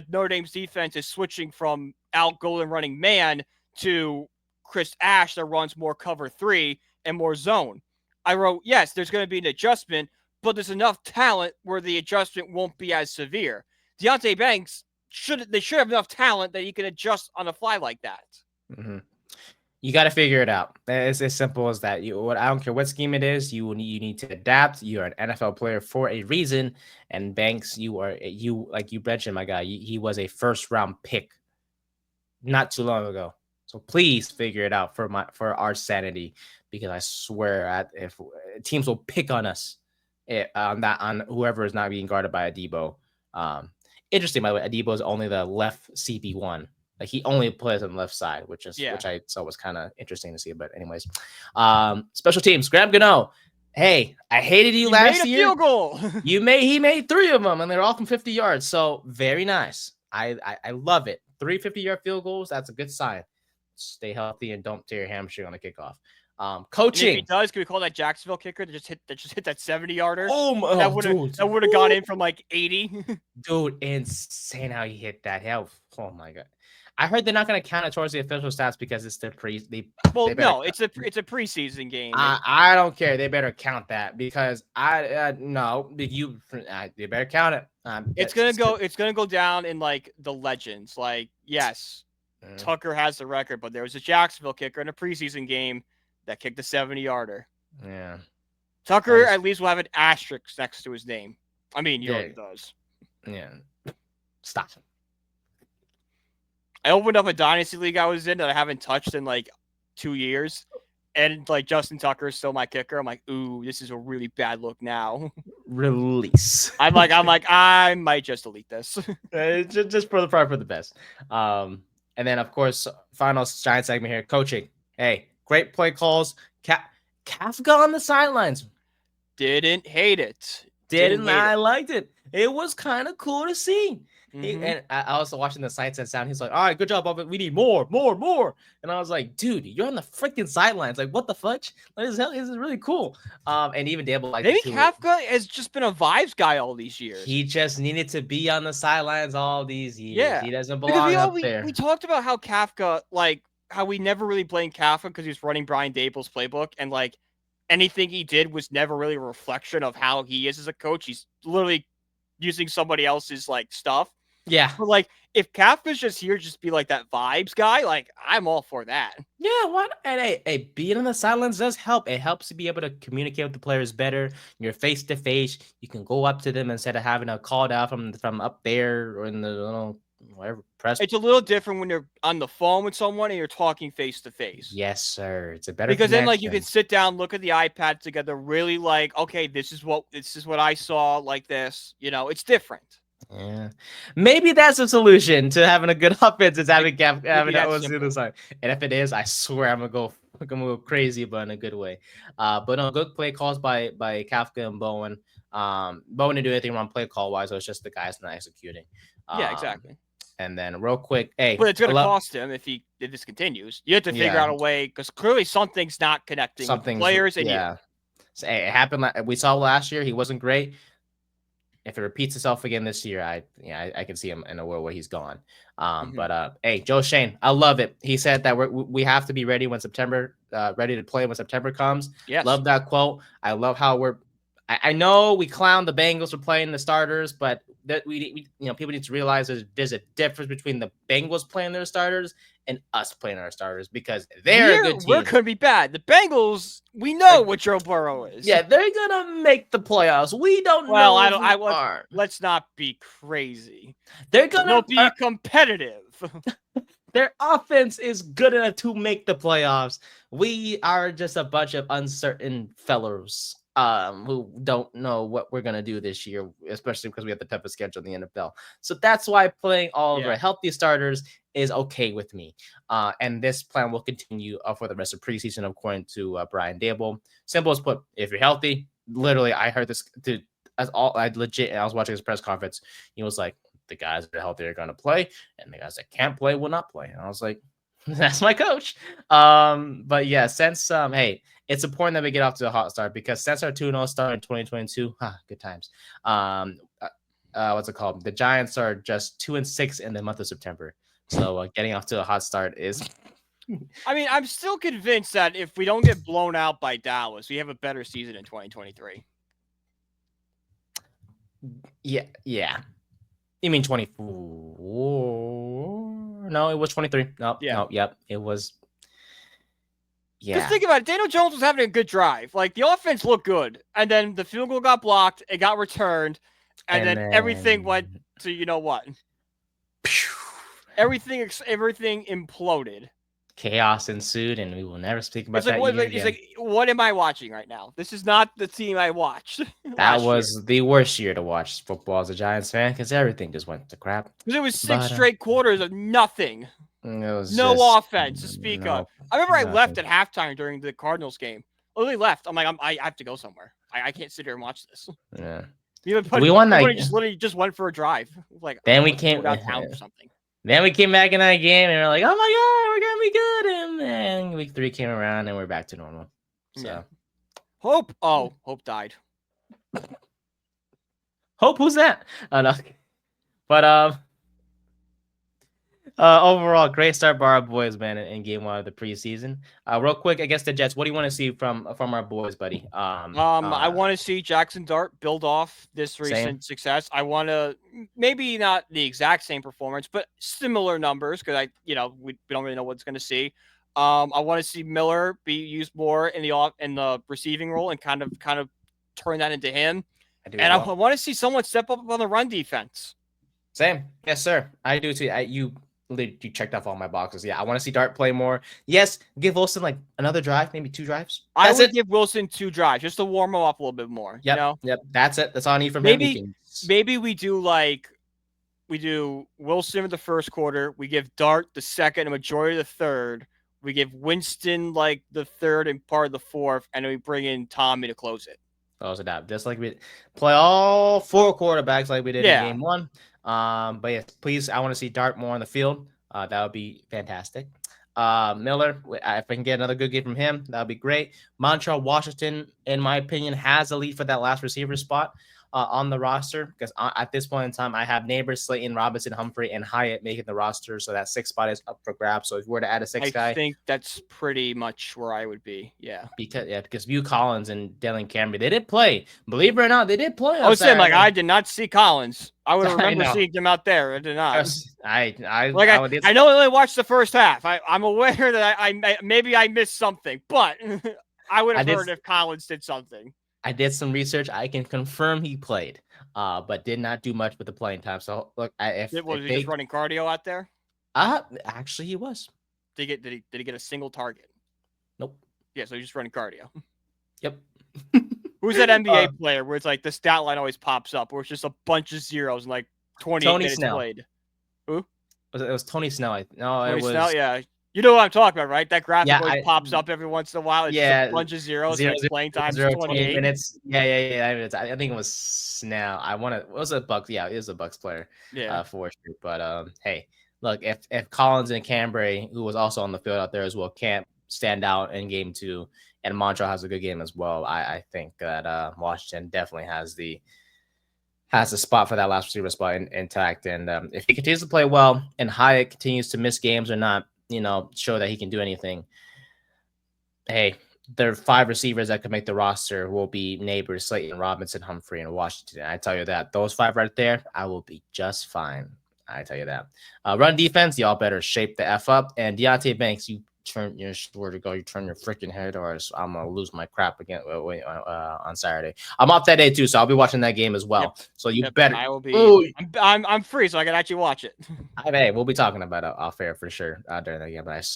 B: Notre Dame's defense is switching from Al Golden running man to Chris Ash that runs more cover 3 and more zone. I wrote, yes, there's going to be an adjustment, but there's enough talent where the adjustment won't be as severe. Deontay Banks should have enough talent that he can adjust on the fly like that.
A: Mm-hmm. You got to figure it out. It's as simple as that. I don't care what scheme it is. You need to adapt. You are an NFL player for a reason. And Banks, like you mentioned, my guy. He was a first round pick not too long ago. So please figure it out for our sanity, because I swear if teams will pick on us on whoever is not being guarded by Adebo. Interesting, by the way, Adebo is only the left CB1. Like he only plays on the left side, which I saw was kind of interesting to see. But anyways, special teams. Graham Gano. Hey, I hated you last year.
B: Field goal.
A: He made 3 of them, and they're all from 50 yards. So very nice. I love it. 3 50-yard field goals. That's a good sign. Stay healthy and don't tear your hamstring on the kickoff. Coaching.
B: And if he does, can we call that Jacksonville kicker that just hit that 70-yarder?
A: Oh my,
B: that would have gone in from like 80.
A: Dude, insane how he hit that. Hell, oh my god. I heard they're not going to count it towards the official stats because it's the
B: it's a preseason game.
A: I don't care. They better count that because they better count it.
B: It's gonna go down in like the legends. Like, yes, Tucker has the record, but there was a Jacksonville kicker in a preseason game that kicked a 70-yarder.
A: Yeah,
B: Tucker at least will have an asterisk next to his name. I mean, he already does.
A: Yeah, stop.
B: I opened up a dynasty league I was in that I haven't touched in like 2 years, and like Justin Tucker is still my kicker. I'm like, ooh, this is a really bad look now.
A: Release.
B: I'm like, I might just delete this.
A: just for the best. And then of course, final giant segment here, coaching. Hey, great play calls. Kafka on the sidelines.
B: Didn't hate it.
A: I liked it. It was kind of cool to see. Mm-hmm. And I was watching the sights and sound. He's like, all right, good job, Bob. We need more. And I was like, dude, you're on the freaking sidelines. Like, what the fudge? This is really cool. And even Dable like
B: maybe Kafka has just been a vibes guy all these years.
A: He just needed to be on the sidelines all these years.
B: Yeah.
A: He doesn't belong up there.
B: We talked about how Kafka, like, how we never really blamed Kafka because he was running Brian Dable's playbook, and like anything he did was never really a reflection of how he is as a coach. He's literally using somebody else's like stuff.
A: Yeah.
B: But like if Kafka's just here, just be like that vibes guy, like I'm all for that.
A: Yeah, what? And hey, being on the sidelines does help. It helps to be able to communicate with the players better. You're face to face. You can go up to them instead of having a call out from up there or in the whatever press.
B: It's a little different when you're on the phone with someone and you're talking face to face.
A: Yes, sir. It's a better
B: because connection. Then like you can sit down, look at the iPad together, really like, okay, this is what I saw like this. It's different.
A: Yeah, maybe that's a solution to having a good offense. Is having
B: Maybe
A: that
B: that's
A: was the
B: simple.
A: other side. And if it is, I swear I'm gonna go crazy, but in a good way. But no, good play calls by Kafka and Bowen. Bowen didn't do anything wrong play call wise. So it's just the guys not executing.
B: Yeah,
A: Um,
B: exactly.
A: and then real quick, hey,
B: But it's going to cost him if this continues. You have to figure
A: yeah,
B: out a way because clearly something's not connecting with the
A: something's
B: players and you.
A: yeah. So, hey, it happened. We saw last year. He wasn't great. If it repeats itself again this year, I can see him in a world where he's gone. But hey, Joe Shane, I love it. He said that we have to be ready when ready to play when September comes.
B: Yes.
A: Love that quote. I love how I know we clown the Bengals for playing the starters, but that we people need to realize there's a difference between the Bengals playing their starters and us playing our starters because they're a good
B: We're
A: team.
B: going to be bad. The Bengals, we know what Joe Burrow is.
A: Yeah, they're gonna make the playoffs. We don't know.
B: Let's not be crazy.
A: They're gonna
B: be competitive.
A: Their offense is good enough to make the playoffs. We are just a bunch of uncertain fellows who don't know what we're gonna do this year, especially because we have the toughest schedule in the NFL. So that's why playing all of our healthy starters is okay with me. And this plan will continue for the rest of preseason, according to Brian Dable. Simple as put, if you're healthy, literally, I heard this I was watching his press conference. He was like, the guys that are healthy are going to play, and the guys that can't play will not play. And I was like, that's my coach. But yeah, since hey, it's important that we get off to a hot start because since our 2-0 start in 2022, good times. What's it called? The Giants are just 2-6 in the month of September. So getting off to a hot start is.
B: I mean, I'm still convinced that if we don't get blown out by Dallas, we have a better season in 2023.
A: Yeah. You mean 24? No, it was 23. No, yep. It was. Yeah.
B: Just think about it. Daniel Jones was having a good drive. Like, the offense looked good. And then the field goal got blocked. It got returned. And then everything went to, you know what? Everything imploded.
A: Chaos ensued, and we will never speak about that
B: again. It's like, what am I watching right now? This is not the team I watched.
A: That was the worst year to watch football as a Giants fan because everything just went to crap.
B: Because it was six straight quarters of nothing. No offense to speak of. I remember I left at halftime during the Cardinals game. I literally left. I'm like, I have to go somewhere. I can't sit here and watch this.
A: Yeah.
B: We won that. Just went for a drive. Like,
A: then we came
B: downtown or something.
A: Then we came back in that game and we're like, oh my God, we're gonna be good. And then week 3 came around and we're back to normal. So
B: Hope died.
A: Hope, who's that? No. But overall, great start by our boys, man, in game 1 of the preseason. Real quick, I guess the Jets. What do you want to see from our boys, buddy?
B: I want to see Jackson Dart build off this recent success. I want to maybe not the exact same performance, but similar numbers because we don't really know what's going to see. I want to see Miller be used more in the receiving role and kind of turn that into him. I want to see someone step up on the run defense.
A: Same, yes, sir. I do too. You checked off all my boxes. Yeah, I want to see Dart play more. Yes, give Wilson like another drive, maybe 2 drives.
B: I would give Wilson 2 drives just to warm him up a little bit more.
A: Yep, yep. That's it. That's all I need from
B: him. Maybe we do Wilson in the first quarter. We give Dart the second, a majority of the third. We give Winston like the third and part of the fourth, and then we bring in Tommy to close it.
A: Close it out. Just like we play all 4 quarterbacks like we did in game 1. But yes, please, I want to see Dart more on the field. That would be fantastic. Miller, if I can get another good game from him, that would be great. Montreal Washington, in my opinion, has a lead for that last receiver spot on the roster because at this point in time, I have Neighbors, Slayton, Robinson, Humphrey, and Hyatt making the roster. So that 6th spot is up for grabs. So if we were to add a 6th guy,
B: I think that's pretty much where I would be. Yeah.
A: Because View Collins and Dylan Camry, they did play. Believe it or not, they did play.
B: I was saying, like, I did not see Collins. I would remember seeing him out there. I did not.
A: I
B: know I only watched the first half. I'm aware that I maybe I missed something, but I would have heard if Collins did something.
A: I did some research. I can confirm he played, but did not do much with the playing time. So look,
B: was he just running cardio out there?
A: Actually, he was.
B: Did he get a single target?
A: Nope.
B: Yeah, so he's just running cardio.
A: Yep.
B: Who's that NBA player where it's like the stat line always pops up, where it's just a bunch of zeros and like 28
A: Tony
B: minutes
A: Snell.
B: played. Who?
A: It was Tony Snell. No,
B: Tony
A: it was.
B: Snell, yeah. You know what I'm talking about, right? That graphic
A: Yeah,
B: always pops up every once in a while. It's just a
A: yeah,
B: bunch of zeros,
A: zero
B: like
A: zero
B: playing
A: zero
B: times
A: zero 28
B: 28.
A: minutes. Yeah. I think it was Snell. It was a Bucks. Yeah, it was a Bucks player.
B: Yeah.
A: For sure. But hey, look, if Collins and Cambry, who was also on the field out there as well, can't stand out in game 2, and Montreal has a good game as well, I think that Washington definitely has the spot for that last receiver spot intact. And if he continues to play well and Hyatt continues to miss games or not, show that he can do anything, hey, there are 5 receivers that could make the roster will be Neighbors, Slayton, Robinson, Humphrey, and Washington. I tell you that. Those 5 right there, I will be just fine. I tell you that. Run defense, y'all better shape the F up. And Deontay Banks, you turn your freaking head, or I'm gonna lose my crap again on Saturday. I'm off that day too, so I'll be watching that game as well.
B: Yep.
A: So you better.
B: I will be. I'm free, so I can actually watch it.
A: Hey, we'll be talking about it off air for sure during that game. But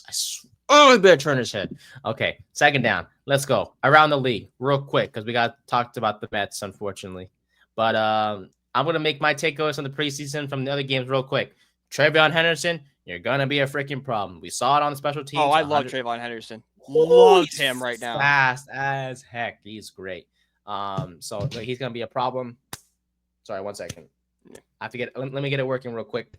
A: I better turn his head. Okay, second down. Let's go around the league real quick because we got talked about the Mets, unfortunately. But I'm gonna make my takeaways on the preseason from the other games real quick. Travion Henderson, you're gonna be a freaking problem. We saw it on the special teams.
B: Oh, I love Travion Henderson. Love him right now.
A: Fast as heck. He's great. So he's gonna be a problem. Sorry, 1 second. I have to get. Let me get it working real quick.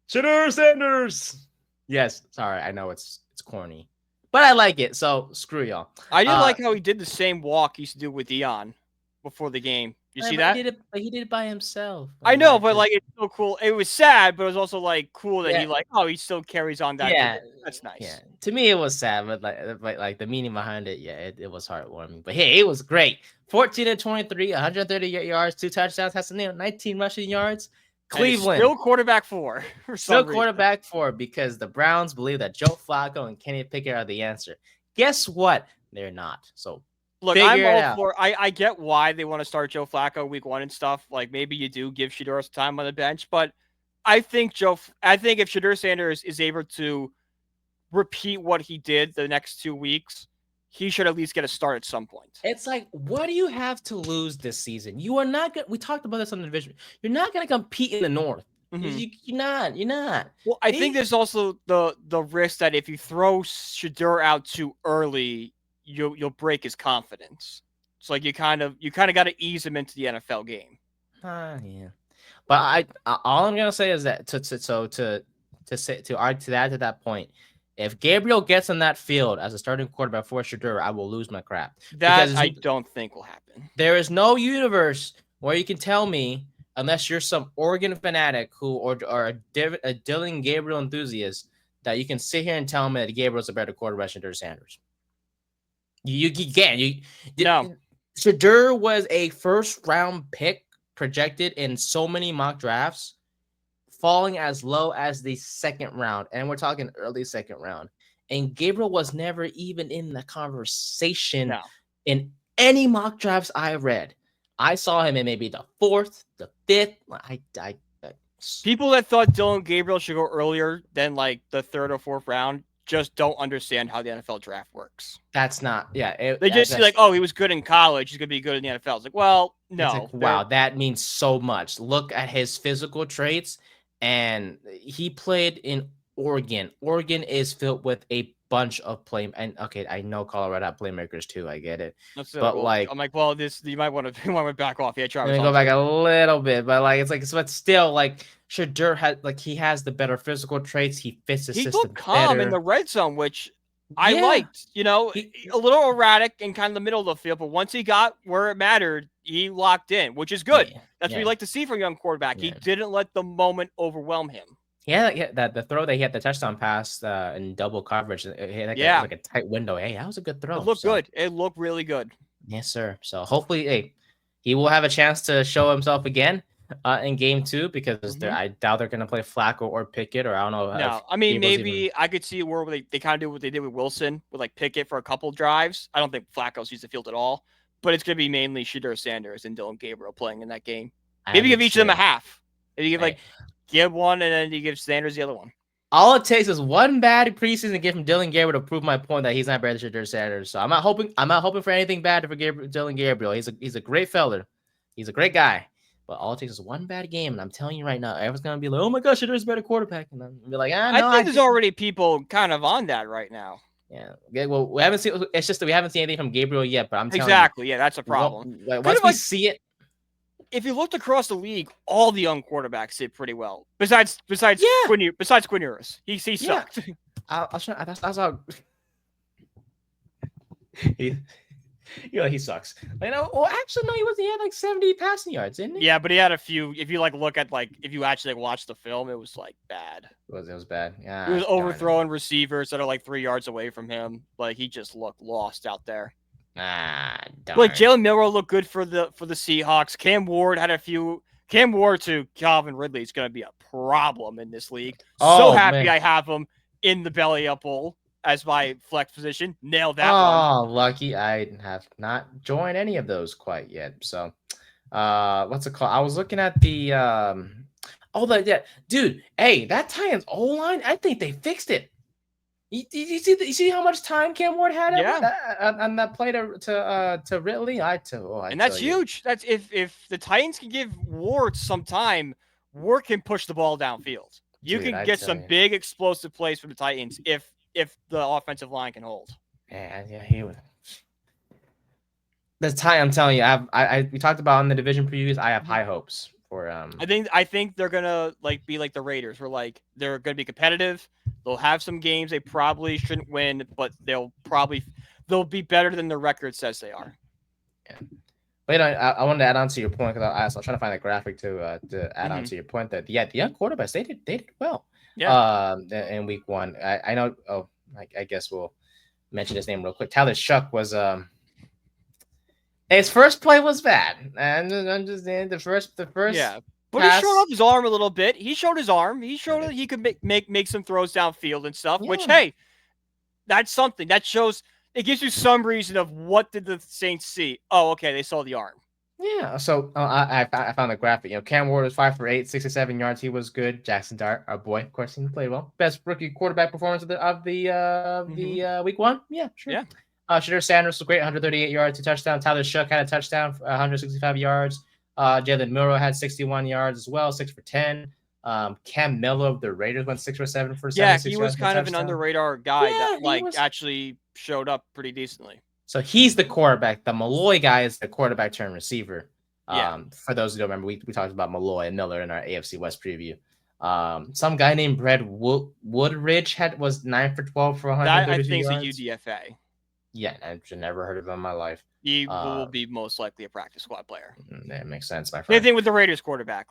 A: Shedeur Sanders. Yes, sorry. I know it's corny, but I like it. So screw y'all.
B: I did like how he did the same walk he used to do with Dion before the game. You see that?
A: He did it by himself.
B: I know, but like it's so cool. It was sad, but it was also like cool that he still carries on that.
A: Yeah,
B: that's nice.
A: Yeah, to me it was sad, but like the meaning behind it, it was heartwarming. But hey, it was great. 14-23, 130 yards, 2 touchdowns, has 19 rushing yards. Cleveland
B: still quarterback 4.
A: Still quarterback 4 because the Browns believe that Joe Flacco and Kenny Pickett are the answer. Guess what? They're not. So.
B: Look, I'm all for. I get why they want to start Joe Flacco week 1 and stuff. Like maybe you do give Shedeur some time on the bench, but I think if Shedeur Sanders is able to repeat what he did the next 2 weeks, he should at least get a start at some point.
A: It's like, what do you have to lose this season? You are not going. We talked about this on the division. You're not going to compete in the North. Mm-hmm. You're not.
B: Well, I think there's also the risk that if you throw Shedeur out too early, you'll break his confidence. It's like you kind of got to ease him into the NFL game.
A: Yeah, but all I'm gonna say is that to add to that point, if Gabriel gets on that field as a starting quarterback for Shedeur, I will lose my crap.
B: That I don't think will happen.
A: There is no universe where you can tell me, unless you're some Oregon fanatic or a Dylan Gabriel enthusiast, that you can sit here and tell me that Gabriel's a better quarterback than Shedeur Sanders. You can't.
B: No.
A: Shedeur was a first-round pick projected in so many mock drafts, falling as low as the 2nd round, and we're talking early 2nd round. And Gabriel was never even in the conversation in any mock drafts I read. I saw him in maybe the 4th, the 5th.
B: People that thought Dylan Gabriel should go earlier than like the 3rd or 4th round just don't understand how the NFL draft works.
A: That's not,
B: they just see like, oh, he was good in college, he's gonna be good in the NFL. It's like, well, no.
A: Like, wow, that means so much. Look at his physical traits, and he played in Oregon. Oregon is filled with a bunch of and okay, I know Colorado have playmakers too. I get it, but like,
B: I'm like, well, you might want to back off. Yeah, try.
A: Let me go back a little bit, but like, it's like, but still, like, Shedeur he has the better physical traits. He fits the system. He looked
B: calm in the red zone, which I liked. A little erratic in kind of the middle of the field, but once he got where it mattered, he locked in, which is good. That's what you like to see from a young quarterback. He didn't let the moment overwhelm him.
A: Yeah, that the throw that he had, the touchdown pass in double coverage, it had like a tight window. Hey, that was a good throw.
B: It looked good. It looked really good.
A: Yes, sir. So hopefully, he will have a chance to show himself again in game 2 because I doubt they're going to play Flacco or Pickett, or I don't know.
B: No, I mean, maybe I could see where they kind of do what they did with Wilson with like Pickett for a couple drives. I don't think Flacco sees the field at all, but it's going to be mainly Shedeur Sanders and Dylan Gabriel playing in that game. Maybe give each of them a half. Maybe give one and then you give Sanders the other one.
A: All it takes is one bad preseason to give him Dylan Gabriel to prove my point that he's not better than Shedeur Sanders. So I'm not hoping for anything bad for Dylan Gabriel. He's a great feller. He's a great guy. But all it takes is one bad game, and I'm telling you right now, everyone's gonna be like, "Oh my gosh, there's a better quarterback," and I'm gonna be like, "Ah, no."
B: I think there's already people kind of on that right now.
A: Yeah. Well, we haven't seen. It's just that we haven't seen anything from Gabriel yet. But I'm telling you,
B: exactly. Yeah, that's a problem.
A: Once we see it,
B: if you looked across the league, all the young quarterbacks did pretty well. Besides Quinn Ewers, he sucked.
A: That's how. He sucks. Well, actually, no, he was. He had like 70 passing yards, didn't he?
B: Yeah, but he had a few. If you look at if you actually watch the film, it was bad.
A: It was bad. Yeah,
B: he was overthrowing receivers that are 3 yards away from him. He just looked lost out there.
A: Darn.
B: Jalen Milroe looked good for the Seahawks. Cam Ward had a few. Cam Ward to Calvin Ridley is going to be a problem in this league. So happy man. I have him in the belly up bowl as my flex position. Nailed that one.
A: Oh, lucky. I have not joined any of those quite yet. So, what's it called? I was looking at the dude. Hey, that Titans O-line, I think they fixed it. You see how much time Cam Ward had on that play to Ridley?
B: And that's huge. That's if the Titans can give Ward some time, Ward can push the ball downfield. You can get some big explosive plays from the Titans if the offensive line can hold.
A: Yeah, he would. The time I'm telling you, we talked about in the division previews. I have high hopes for.
B: I think they're gonna be like the Raiders, where they're gonna be competitive. They'll have some games they probably shouldn't win, but they'll be better than their record says they are.
A: Yeah. But I wanted to add on to your point because I was trying to find a graphic to add on to your point that the young quarterbacks they did well.
B: Yeah.
A: In week 1, I know. Oh, I guess we'll mention his name real quick. Tyler Shuck was his first play was bad, and I'm just saying the first.
B: Yeah. But he showed off his arm a little bit. He showed his arm. He showed that he could make some throws downfield and stuff. Yeah. Which, hey, that's something that shows. It gives you some reason of what did the Saints see. Oh, okay, they saw the arm.
A: Yeah. So I found the graphic. Cam Ward was 5 for 8, 67 yards. He was good. Jackson Dart, our boy, of course, he played well. Best rookie quarterback performance of the week 1. Yeah, sure.
B: Yeah.
A: Shedeur Sanders was great, 138 yards, 2 touchdowns. Tyler Shuck had a touchdown, 165 yards. Jalen Milroe had 61 yards as well, 6 for 10. Cam Miller of the Raiders went 6 for 7 for 76 yards.
B: Yeah, he was kind of an under radar guy that actually showed up pretty decently.
A: So he's the quarterback. The Malloy guy is the quarterback turned receiver. For those who don't remember, we talked about Malloy and Miller in our AFC West preview. Some guy named Brad Woodridge was 9 for 12 for 132 yards.
B: That I think is a UDFA.
A: Yeah, I've never heard of him in my life.
B: He will be most likely a practice squad player.
A: That makes sense, my friend.
B: Same thing with the Raiders quarterback.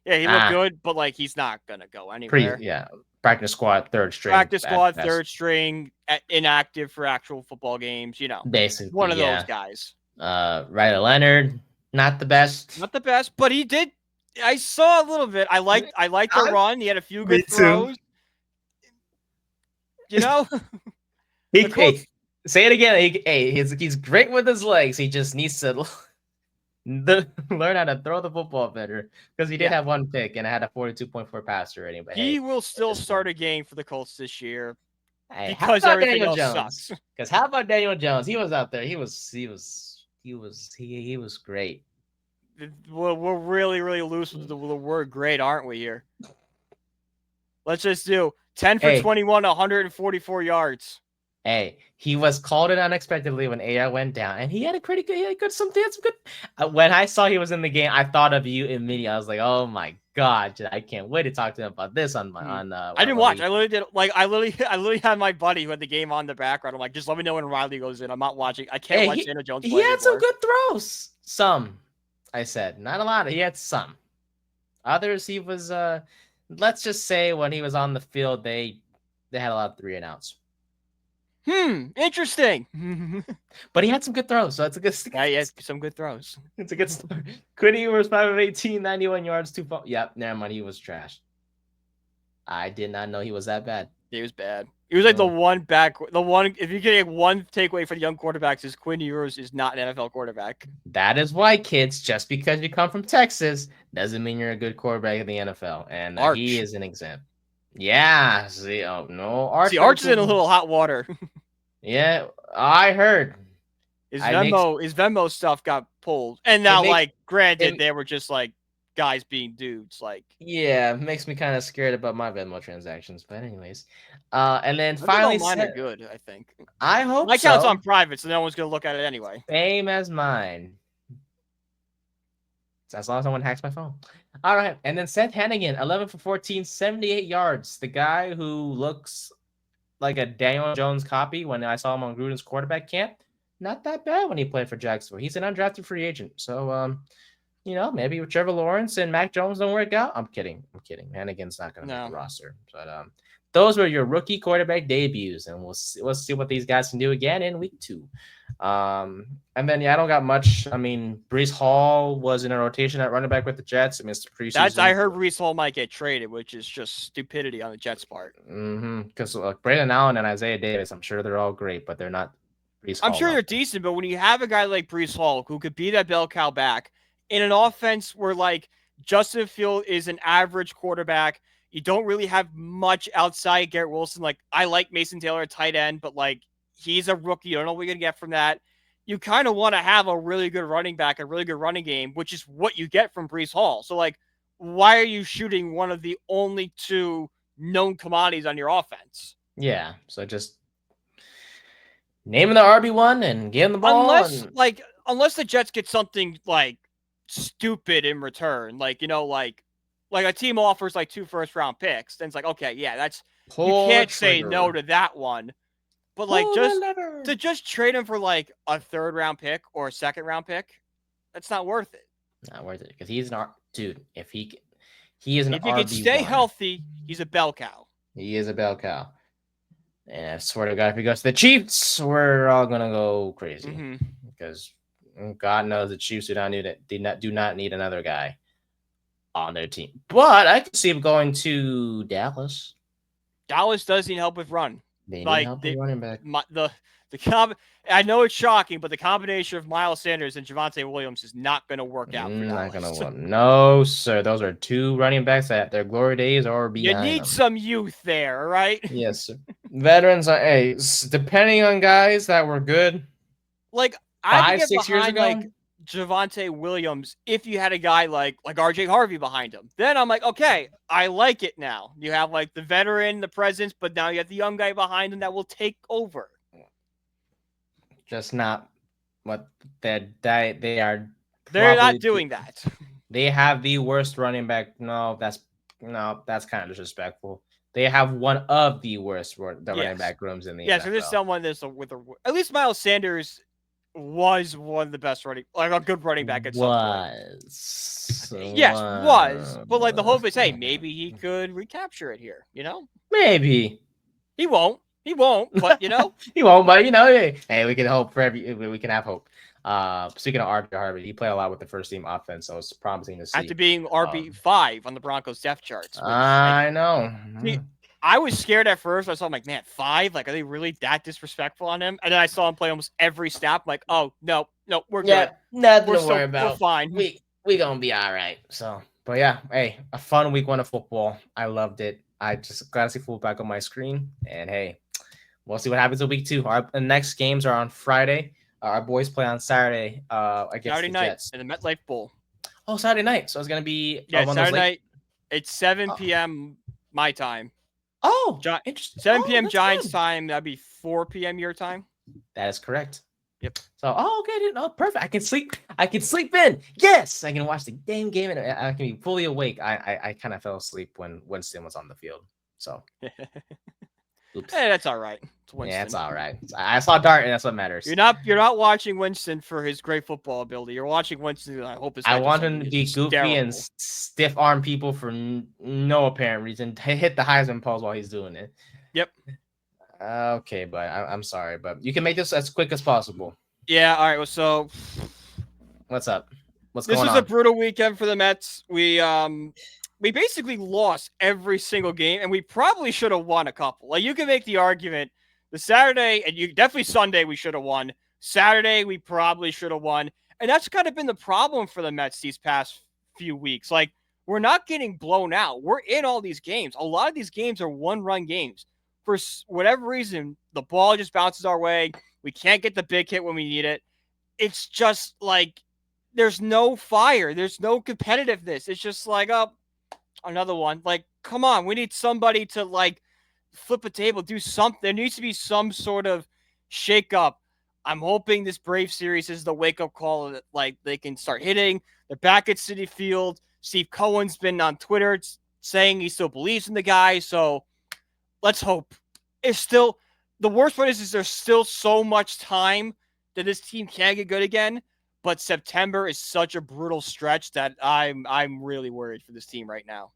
B: He looked good, but he's not gonna go anywhere.
A: Practice squad, third string.
B: Practice squad, third string, inactive for actual football games.
A: Basically
B: one of those guys.
A: Riley Leonard, not the best.
B: Not the best, but he did. I saw a little bit. I liked the run. He had a few good throws.
A: Say it again. He's great with his legs. He just needs to learn how to throw the football better because he did have one pick and I had a 42.4 passer rating. But
B: he will still start a game for the Colts this year because everything else sucks.
A: Because how about Daniel Jones? He was out there. He was great.
B: We're really, really loose with the word great, aren't we here? Let's just do 10 for 21, 144 yards.
A: Hey, he was called in unexpectedly when AI went down, and he had some good. When I saw he was in the game, I thought of you immediately. I was like, "Oh my god, I can't wait to talk to him about this on."
B: I didn't watch. I literally did. I literally had my buddy who had the game on the background. I'm like, just let me know when Riley goes in. I'm not watching. I can't watch Daniel Jones.
A: He had some good throws. Some, I said, not a lot. He had some. Others, he was. Let's just say when he was on the field, they had a lot of 3 and outs.
B: Interesting.
A: But he had some good throws, so it's a good start.
B: Yeah, he had some good throws.
A: It's a good start. Quinn Ewers, 5 of 18, 91 yards, 2 fumbles. Yep, never mind. He was trash. I did not know he was that bad.
B: He was bad. He was like the one. If you get one takeaway for the young quarterbacks, is Quinn Ewers is not an NFL quarterback.
A: That is why, kids, just because you come from Texas doesn't mean you're a good quarterback in the NFL. And he is an example. Yeah. See, Arch
B: is in a little hot water.
A: Yeah, I heard.
B: His Venmo stuff got pulled. And now, granted, they were just guys being dudes. Like,
A: yeah, makes me kind of scared about my Venmo transactions. But anyways, and then
B: I don't know,
A: finally,
B: mine are good. I think
A: I hope
B: my account's
A: so.
B: on private, so no one's gonna look at it anyway.
A: Same as mine. As long as someone hacks my phone. All right. And then Seth Hannigan, 11 for 14, 78 yards. The guy who looks like a Daniel Jones copy when I saw him on Gruden's quarterback camp. Not that bad when he played for Jacksonville. He's an undrafted free agent. So, maybe with Trevor Lawrence and Mac Jones don't work out. I'm kidding. Hannigan's not going to make the roster. But those were your rookie quarterback debuts, and we'll see what these guys can do again in week 2. And then I don't got much. I mean, Breece Hall was in a rotation at running back with the Jets. I mean, it's preseason.
B: I heard Breece Hall might get traded, which is just stupidity on the Jets' part.
A: Because Brandon Allen and Isaiah Davis, I'm sure they're all great, but they're not Breece Hall.
B: I'm sure they're decent, but when you have a guy like Breece Hall who could be that bell cow back in an offense where like Justin Field is an average quarterback, you don't really have much outside Garrett Wilson. Like, I like Mason Taylor at tight end, but like, he's a rookie. You don't know what you're gonna get from that. You kind of want to have a really good running back, a really good running game, which is what you get from Breece Hall. So like, why are you shooting one of the only 2 known commodities on your offense?
A: Yeah, so just naming the RB1 and getting the ball.
B: Unless the Jets get something like stupid in return, like, like a team offers like 2 first-round picks, then it's like, okay, yeah, that's you can't say no to that one. But like, just trade him for like a 3rd-round pick or a 2nd-round pick, that's not worth it.
A: Not worth it because he's an dude. If he is an RB1. If
B: he can stay healthy, he's a bell cow.
A: He is a bell cow. And I swear to God, if he goes to the Chiefs, we're all gonna go crazy because God knows the Chiefs do not need another guy on their team. But I can see him going to Dallas.
B: Dallas does need help with run.
A: They need help with running back.
B: I know it's shocking, but the combination of Miles Sanders and Javonte Williams is not going to work out for
A: Not
B: Dallas.
A: going to work. No, sir. Those are 2 running backs that their glory days are behind.
B: You need some youth there, right?
A: Yes, sir. Veterans are, depending on guys that were good.
B: Like, 5-6 years ago, like Javonte Williams, if you had a guy like RJ Harvey behind him, then I'm like, okay, I like it now. You have like the veteran, the presence, but now you have the young guy behind him that will take over.
A: Just not what they are.
B: They're not doing that.
A: They have the worst running back. No, that's kind of disrespectful. They have one of the worst running back rooms in the NFL.
B: So there's someone at least Miles Sanders was one of the best a good running back at some point. Was. But like, the hope is, hey, maybe he could recapture it here,
A: Maybe.
B: He won't, but
A: he won't, but hey, we can hope we can have hope. Speaking of RJ Harvey, he played a lot with the first team offense, so it's promising to see.
B: After being RB5 on the Broncos depth charts.
A: I know.
B: I was scared at first. I saw him like, man, 5? Like, are they really that disrespectful on him? And then I saw him play almost every snap. I'm like, oh, no, we're good.
A: Nothing to worry about.
B: We're fine.
A: We gonna be all right. So, but yeah, hey, a fun week 1 of football. I loved it. I just glad to see football back on my screen. And hey, we'll see what happens in week 2. Our next games are on Friday. Our boys play on Saturday against
B: Saturday
A: the
B: night
A: Jets.
B: in the MetLife Bowl.
A: Oh, Saturday night. So it's going to be
B: Saturday night. It's 7 p.m. my time.
A: Oh, interesting.
B: 7 p.m. Giants time. That'd be 4 p.m. your time.
A: That is correct.
B: Yep.
A: So, okay, perfect. I can sleep in. Yes, I can watch the game, and I can be fully awake. I kind of fell asleep when Winston was on the field. So,
B: oops. Hey, that's all right.
A: Yeah, it's all right. I saw Dart, and that's what matters.
B: You're not watching Winston for his great football ability. You're watching Winston. I
A: want him to be goofy and stiff arm people for no apparent reason. Hit the Heisman pose while he's doing it.
B: Yep.
A: Okay, but I'm sorry, but you can make this as quick as possible.
B: Yeah. All right. Well, so
A: what's up? What's going on?
B: This was a brutal weekend for the Mets. We basically lost every single game, and we probably should have won a couple. Like, you can make the argument. The Saturday, and definitely Sunday, we should have won. Saturday, we probably should have won. And that's kind of been the problem for the Mets these past few weeks. Like, we're not getting blown out. We're in all these games. A lot of these games are one-run games. For whatever reason, the ball just bounces our way. We can't get the big hit when we need it. It's just like there's no fire. There's no competitiveness. It's just like, oh, another one. Like, come on, we need somebody to like flip a table, do something. There needs to be some sort of shake up. I'm hoping this Brave series is the wake up call that like they can start hitting. They're back at Citi Field. Steve Cohen's been on Twitter saying he still believes in the guy. So let's hope. It's still the worst part is there's still so much time that this team can get good again. But September is such a brutal stretch that I'm really worried for this team right now.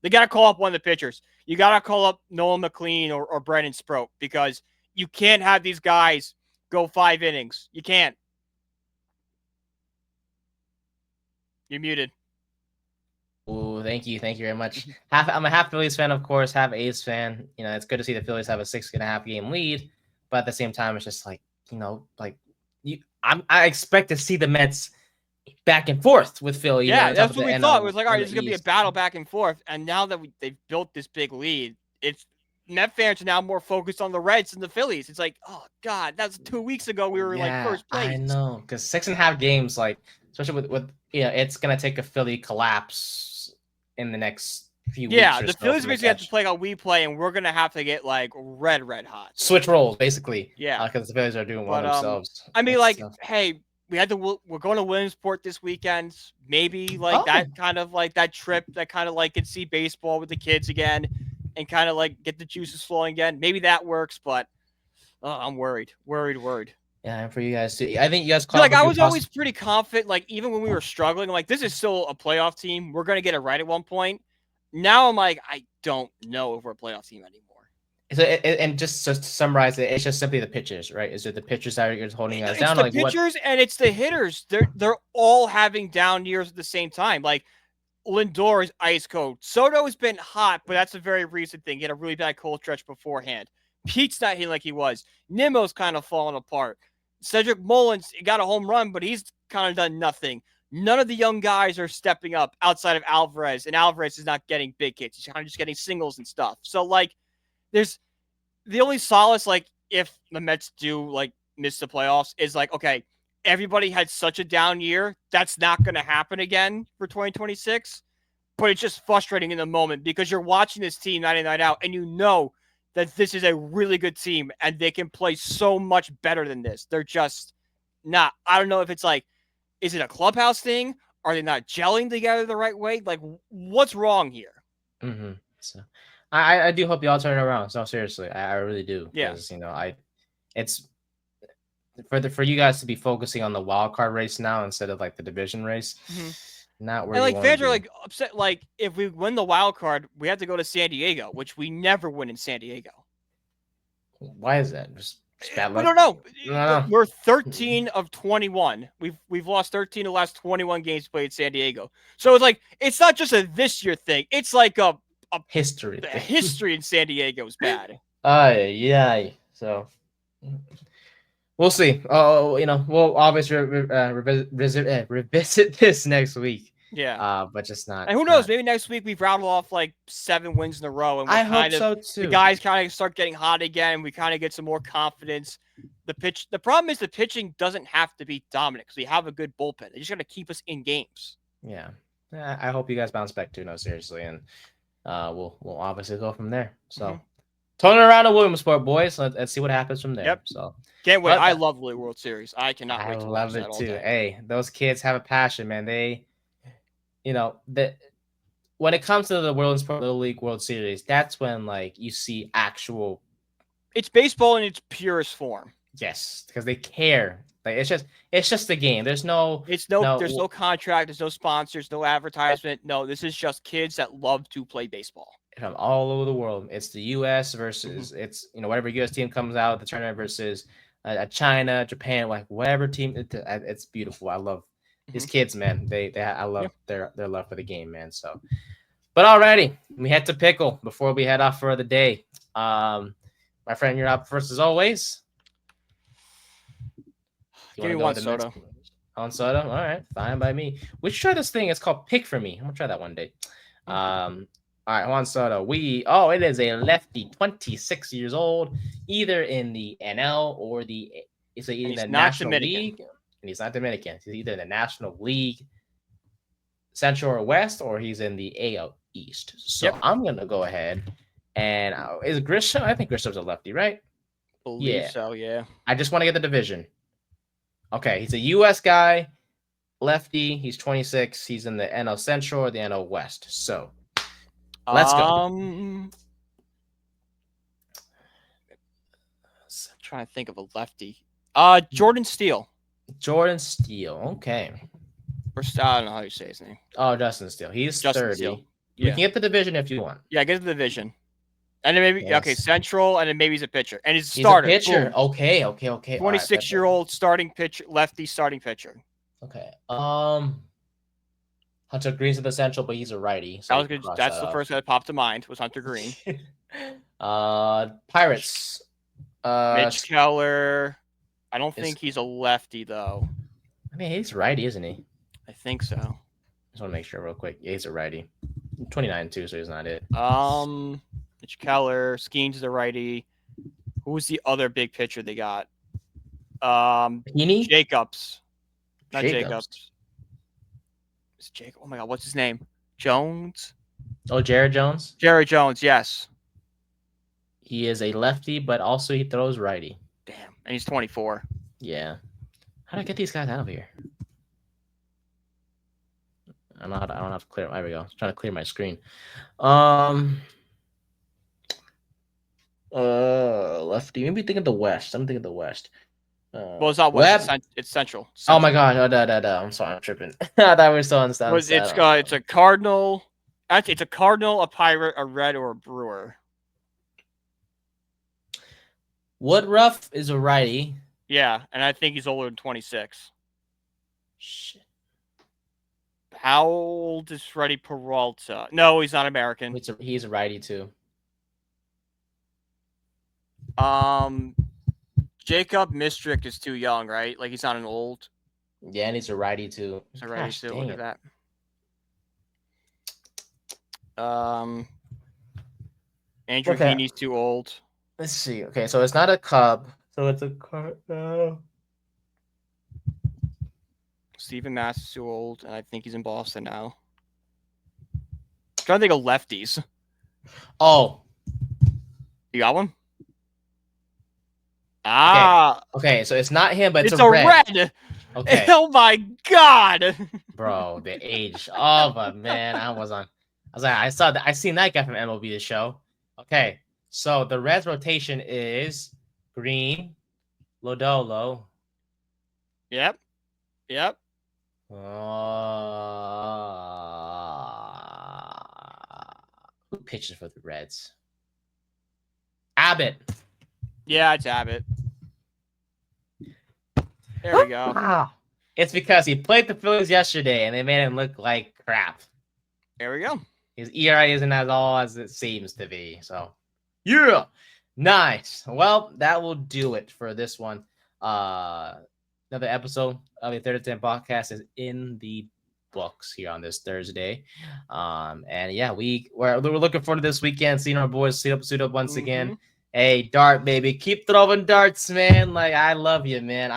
B: They got to call up one of the pitchers. You got to call up Nolan McLean or Brendan Sproat because you can't have these guys go 5 innings. You can't. You're muted.
A: Oh, thank you very much. I'm a half Phillies fan, of course, half A's fan. You know, it's good to see the Phillies have a 6.5 game lead, but at the same time, it's just like I expect to see the Mets back and forth with Philly.
B: Yeah, that's what we thought. It was like, all right, this is gonna be a battle back and forth. And now that they've built this big lead, it's Met fans are now more focused on the Reds than the Phillies. It's like, oh god, that's 2 weeks ago we were like first place.
A: I know, because 6.5 games, like especially with it's gonna take a Philly collapse in the next few weeks.
B: Yeah, the Phillies basically have to play how we play, and we're gonna have to get like red hot.
A: Switch roles, basically.
B: Yeah,
A: because the Phillies are doing well themselves.
B: I mean, like, hey, we're going to Williamsport this weekend. Maybe like that kind of like that trip that kind of like could see baseball with the kids again and kind of like get the juices flowing again. Maybe that works, but I'm worried.
A: Yeah, and for you guys too. I think you guys
B: I was always pretty confident. Like even when we were struggling, I'm like this is still a playoff team. We're gonna get it right at one point. Now I'm like I don't know if we're a playoff team anymore.
A: So and just to summarize it, it's just simply the pitchers, right? Is it the pitchers that are holding us down?
B: It's the pitchers and it's the hitters. They're all having down years at the same time. Like Lindor is ice cold. Soto has been hot, but that's a very recent thing. He had a really bad cold stretch beforehand. Pete's not hitting like he was. Nimmo's kind of falling apart. Cedric Mullins got a home run, but he's kind of done nothing. None of the young guys are stepping up outside of Alvarez, and Alvarez is not getting big hits. He's kind of just getting singles and stuff. So like. There's the only solace, like if the Mets do like miss the playoffs, is like, okay, everybody had such a down year. That's not going to happen again for 2026. But it's just frustrating in the moment because you're watching this team night in, night out, and you know that this is a really good team and they can play so much better than this. They're just not. I don't know if it's like, is it a clubhouse thing? Are they not gelling together the right way? Like, what's wrong here?
A: Mm-hmm. So. I do hope y'all turn around. So seriously, I really do.
B: Yeah.
A: Because, it's for you guys to be focusing on the wild card race now instead of like the division race. Mm-hmm. Not where
B: and like fans are like upset. Like if we win the wild card, we have to go to San Diego, which we never win in San Diego.
A: Why is that? Just bad luck?
B: I don't know. We're 13 of 21. We've lost 13 of the last 21 games played in San Diego. So it's like it's not just a this year thing. It's like a
A: history.
B: The history in San Diego is bad.
A: Yeah. So we'll see. Oh, we'll obviously revisit this next week.
B: Yeah.
A: But just not.
B: And who knows? Maybe next week we've rattled off like 7 wins in a row, and
A: I hope so too.
B: The guys kind of start getting hot again, and we kind of get some more confidence. The problem is the pitching doesn't have to be dominant because we have a good bullpen. They just got to keep us in games.
A: Yeah. I hope you guys bounce back too. No, seriously, and. We'll obviously go from there. So, turning around to Williamsport, boys. Let's see what happens from there.
B: Yep.
A: So,
B: can't wait. I love Willie World Series. I cannot wait to watch that all day.
A: I love it too. Hey, those kids have a passion, man. They, when it comes to the Williamsport Little League World Series, that's when like you see actual.
B: It's baseball in its purest form.
A: Yes, because they care. Like it's just a game. There's no
B: contract, there's no sponsors, no advertisement. No, this is just kids that love to play baseball.
A: From all over the world. It's the US versus it's whatever US team comes out of the tournament versus China, Japan, like whatever team. It's beautiful. I love these kids, man. I love their love for the game, man. So, but alrighty, we head to Pickle before we head off for the day. My friend, you're up first as always.
B: Give me Juan Soto.
A: Juan Soto? All right. Fine by me. We should try this thing. It's called Pick for Me. I'm going to try that one day. All right, Juan Soto. It is a lefty, 26 years old, either in the NL or in the National League. and he's not Dominican. He's either in the National League Central or West, or he's in the AL East. So I'm gonna go ahead and is Grisham? I think Grisham's a lefty, right?
B: Believe so. Yeah.
A: I just want to get the division. Okay, he's a U.S. guy, lefty. He's 26. He's in the NL Central or the NL West. So let's go.
B: Trying to think of a lefty. Jordan Steele.
A: Jordan Steele. Okay.
B: Or I don't know how you say his name.
A: Oh, Justin Steele. He's Justin 30. Steele. Yeah. You can get the division if you want.
B: Yeah, get the division. And then maybe Central, and then maybe he's a pitcher. And he's a starter.
A: He's a pitcher. Boom. Okay.
B: 26-year-old starting pitcher, lefty starting pitcher.
A: Okay. Hunter Green's in the Central, but he's a righty.
B: So that was good. That's the first that popped to mind was Hunter Green.
A: Pirates.
B: Mitch Keller. I don't think he's a lefty though.
A: I mean, he's righty, isn't he?
B: I think so.
A: Just want to make sure real quick. Yeah, he's a righty. 29 too, so he's not it.
B: Mitch Keller, Skeens is a righty. Who was the other big pitcher they got?
A: Heaney?
B: Jacobs. Not Jacobs. It's Jacob. Oh my God, what's his name? Jones?
A: Oh, Jared Jones?
B: Jared Jones, yes.
A: He is a lefty, but also he throws righty.
B: Damn. And he's 24.
A: Yeah. How do I get these guys out of here? I don't have to clear. There we go. I'm trying to clear my screen. Lefty. Maybe think of the West. I'm thinking of the West.
B: Well, it's not West. It's Central.
A: Oh my God! I'm sorry. I'm tripping. I thought we were still on stuff.
B: It's a Cardinal. Actually, it's a Cardinal, a Pirate, a Red, or a Brewer.
A: Woodruff is a righty.
B: Yeah, and I think he's older than 26.
A: Shit.
B: How old is Freddie Peralta? No, he's not American.
A: He's a righty too.
B: Jacob Mistrick is too young, right? Like he's not an old.
A: Yeah, and he's a righty too.
B: He's a righty too. Look at that. Andrew Heaney's too old.
A: Let's see. Okay, so it's not a Cub. So it's a Cardinal.
B: Stephen Mass is too old, and I think he's in Boston now. I'm trying to think of lefties.
A: Oh.
B: You got one?
A: Okay, so it's not him, but it's
B: a red.
A: Okay.
B: Oh my God.
A: Bro, the age. Oh, but man, I seen that guy from MLB The Show. Okay. So the Reds rotation is Green, Lodolo.
B: Yep.
A: Who pitches for the Reds? Abbott.
B: Yeah, it's Abbott. There we go.
A: It's because he played the Phillies yesterday and they made him look like crap.
B: There we go.
A: His ERA isn't as all as it seems to be. So, yeah. Nice. Well, that will do it for this one. Another episode of the 3rd and 10 podcast is in the books here on this Thursday. And yeah, we're looking forward to this weekend, seeing our boys suit up once again. Hey, Dart, baby, keep throwing darts, man. Like, I love you, man.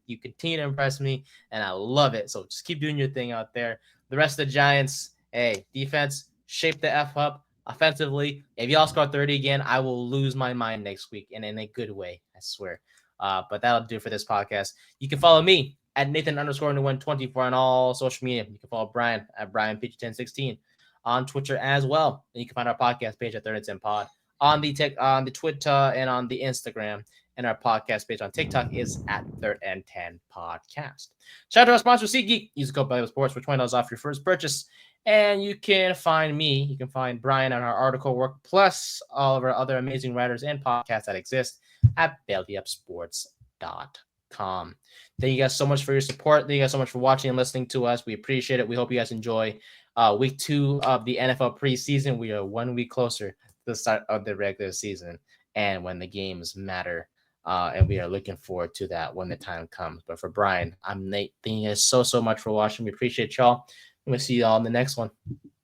A: You continue to impress me, and I love it. So just keep doing your thing out there. The rest of the Giants, hey, defense, shape the F up. Offensively, if y'all score 30 again, I will lose my mind next week, and in a good way, I swear. But that'll do for this podcast. You can follow me at Nathan_Nguyen24 on all social media. You can follow Brian at BrianPeach1016 on Twitter as well. And you can find our podcast page at 3rd and 10 Pod on the Twitter and on the Instagram. And our podcast page on TikTok is at 3rd and 10 Podcast. Shout out to our sponsor, SeatGeek. Use the code Bible Sports for $20 off your first purchase. And you can find me, you can find Brian on our article work, plus all of our other amazing writers and podcasts that exist at bellyupsports.com. Thank you guys so much for your support. Thank you guys so much for watching and listening to us. We appreciate it. We hope you guys enjoy week 2 of the NFL preseason. We are 1 week closer to the start of the regular season and when the games matter. And we are looking forward to that when the time comes. But for Brian, I'm Nate. Thank you guys so much for watching. We appreciate y'all. We'll see you all in the next one.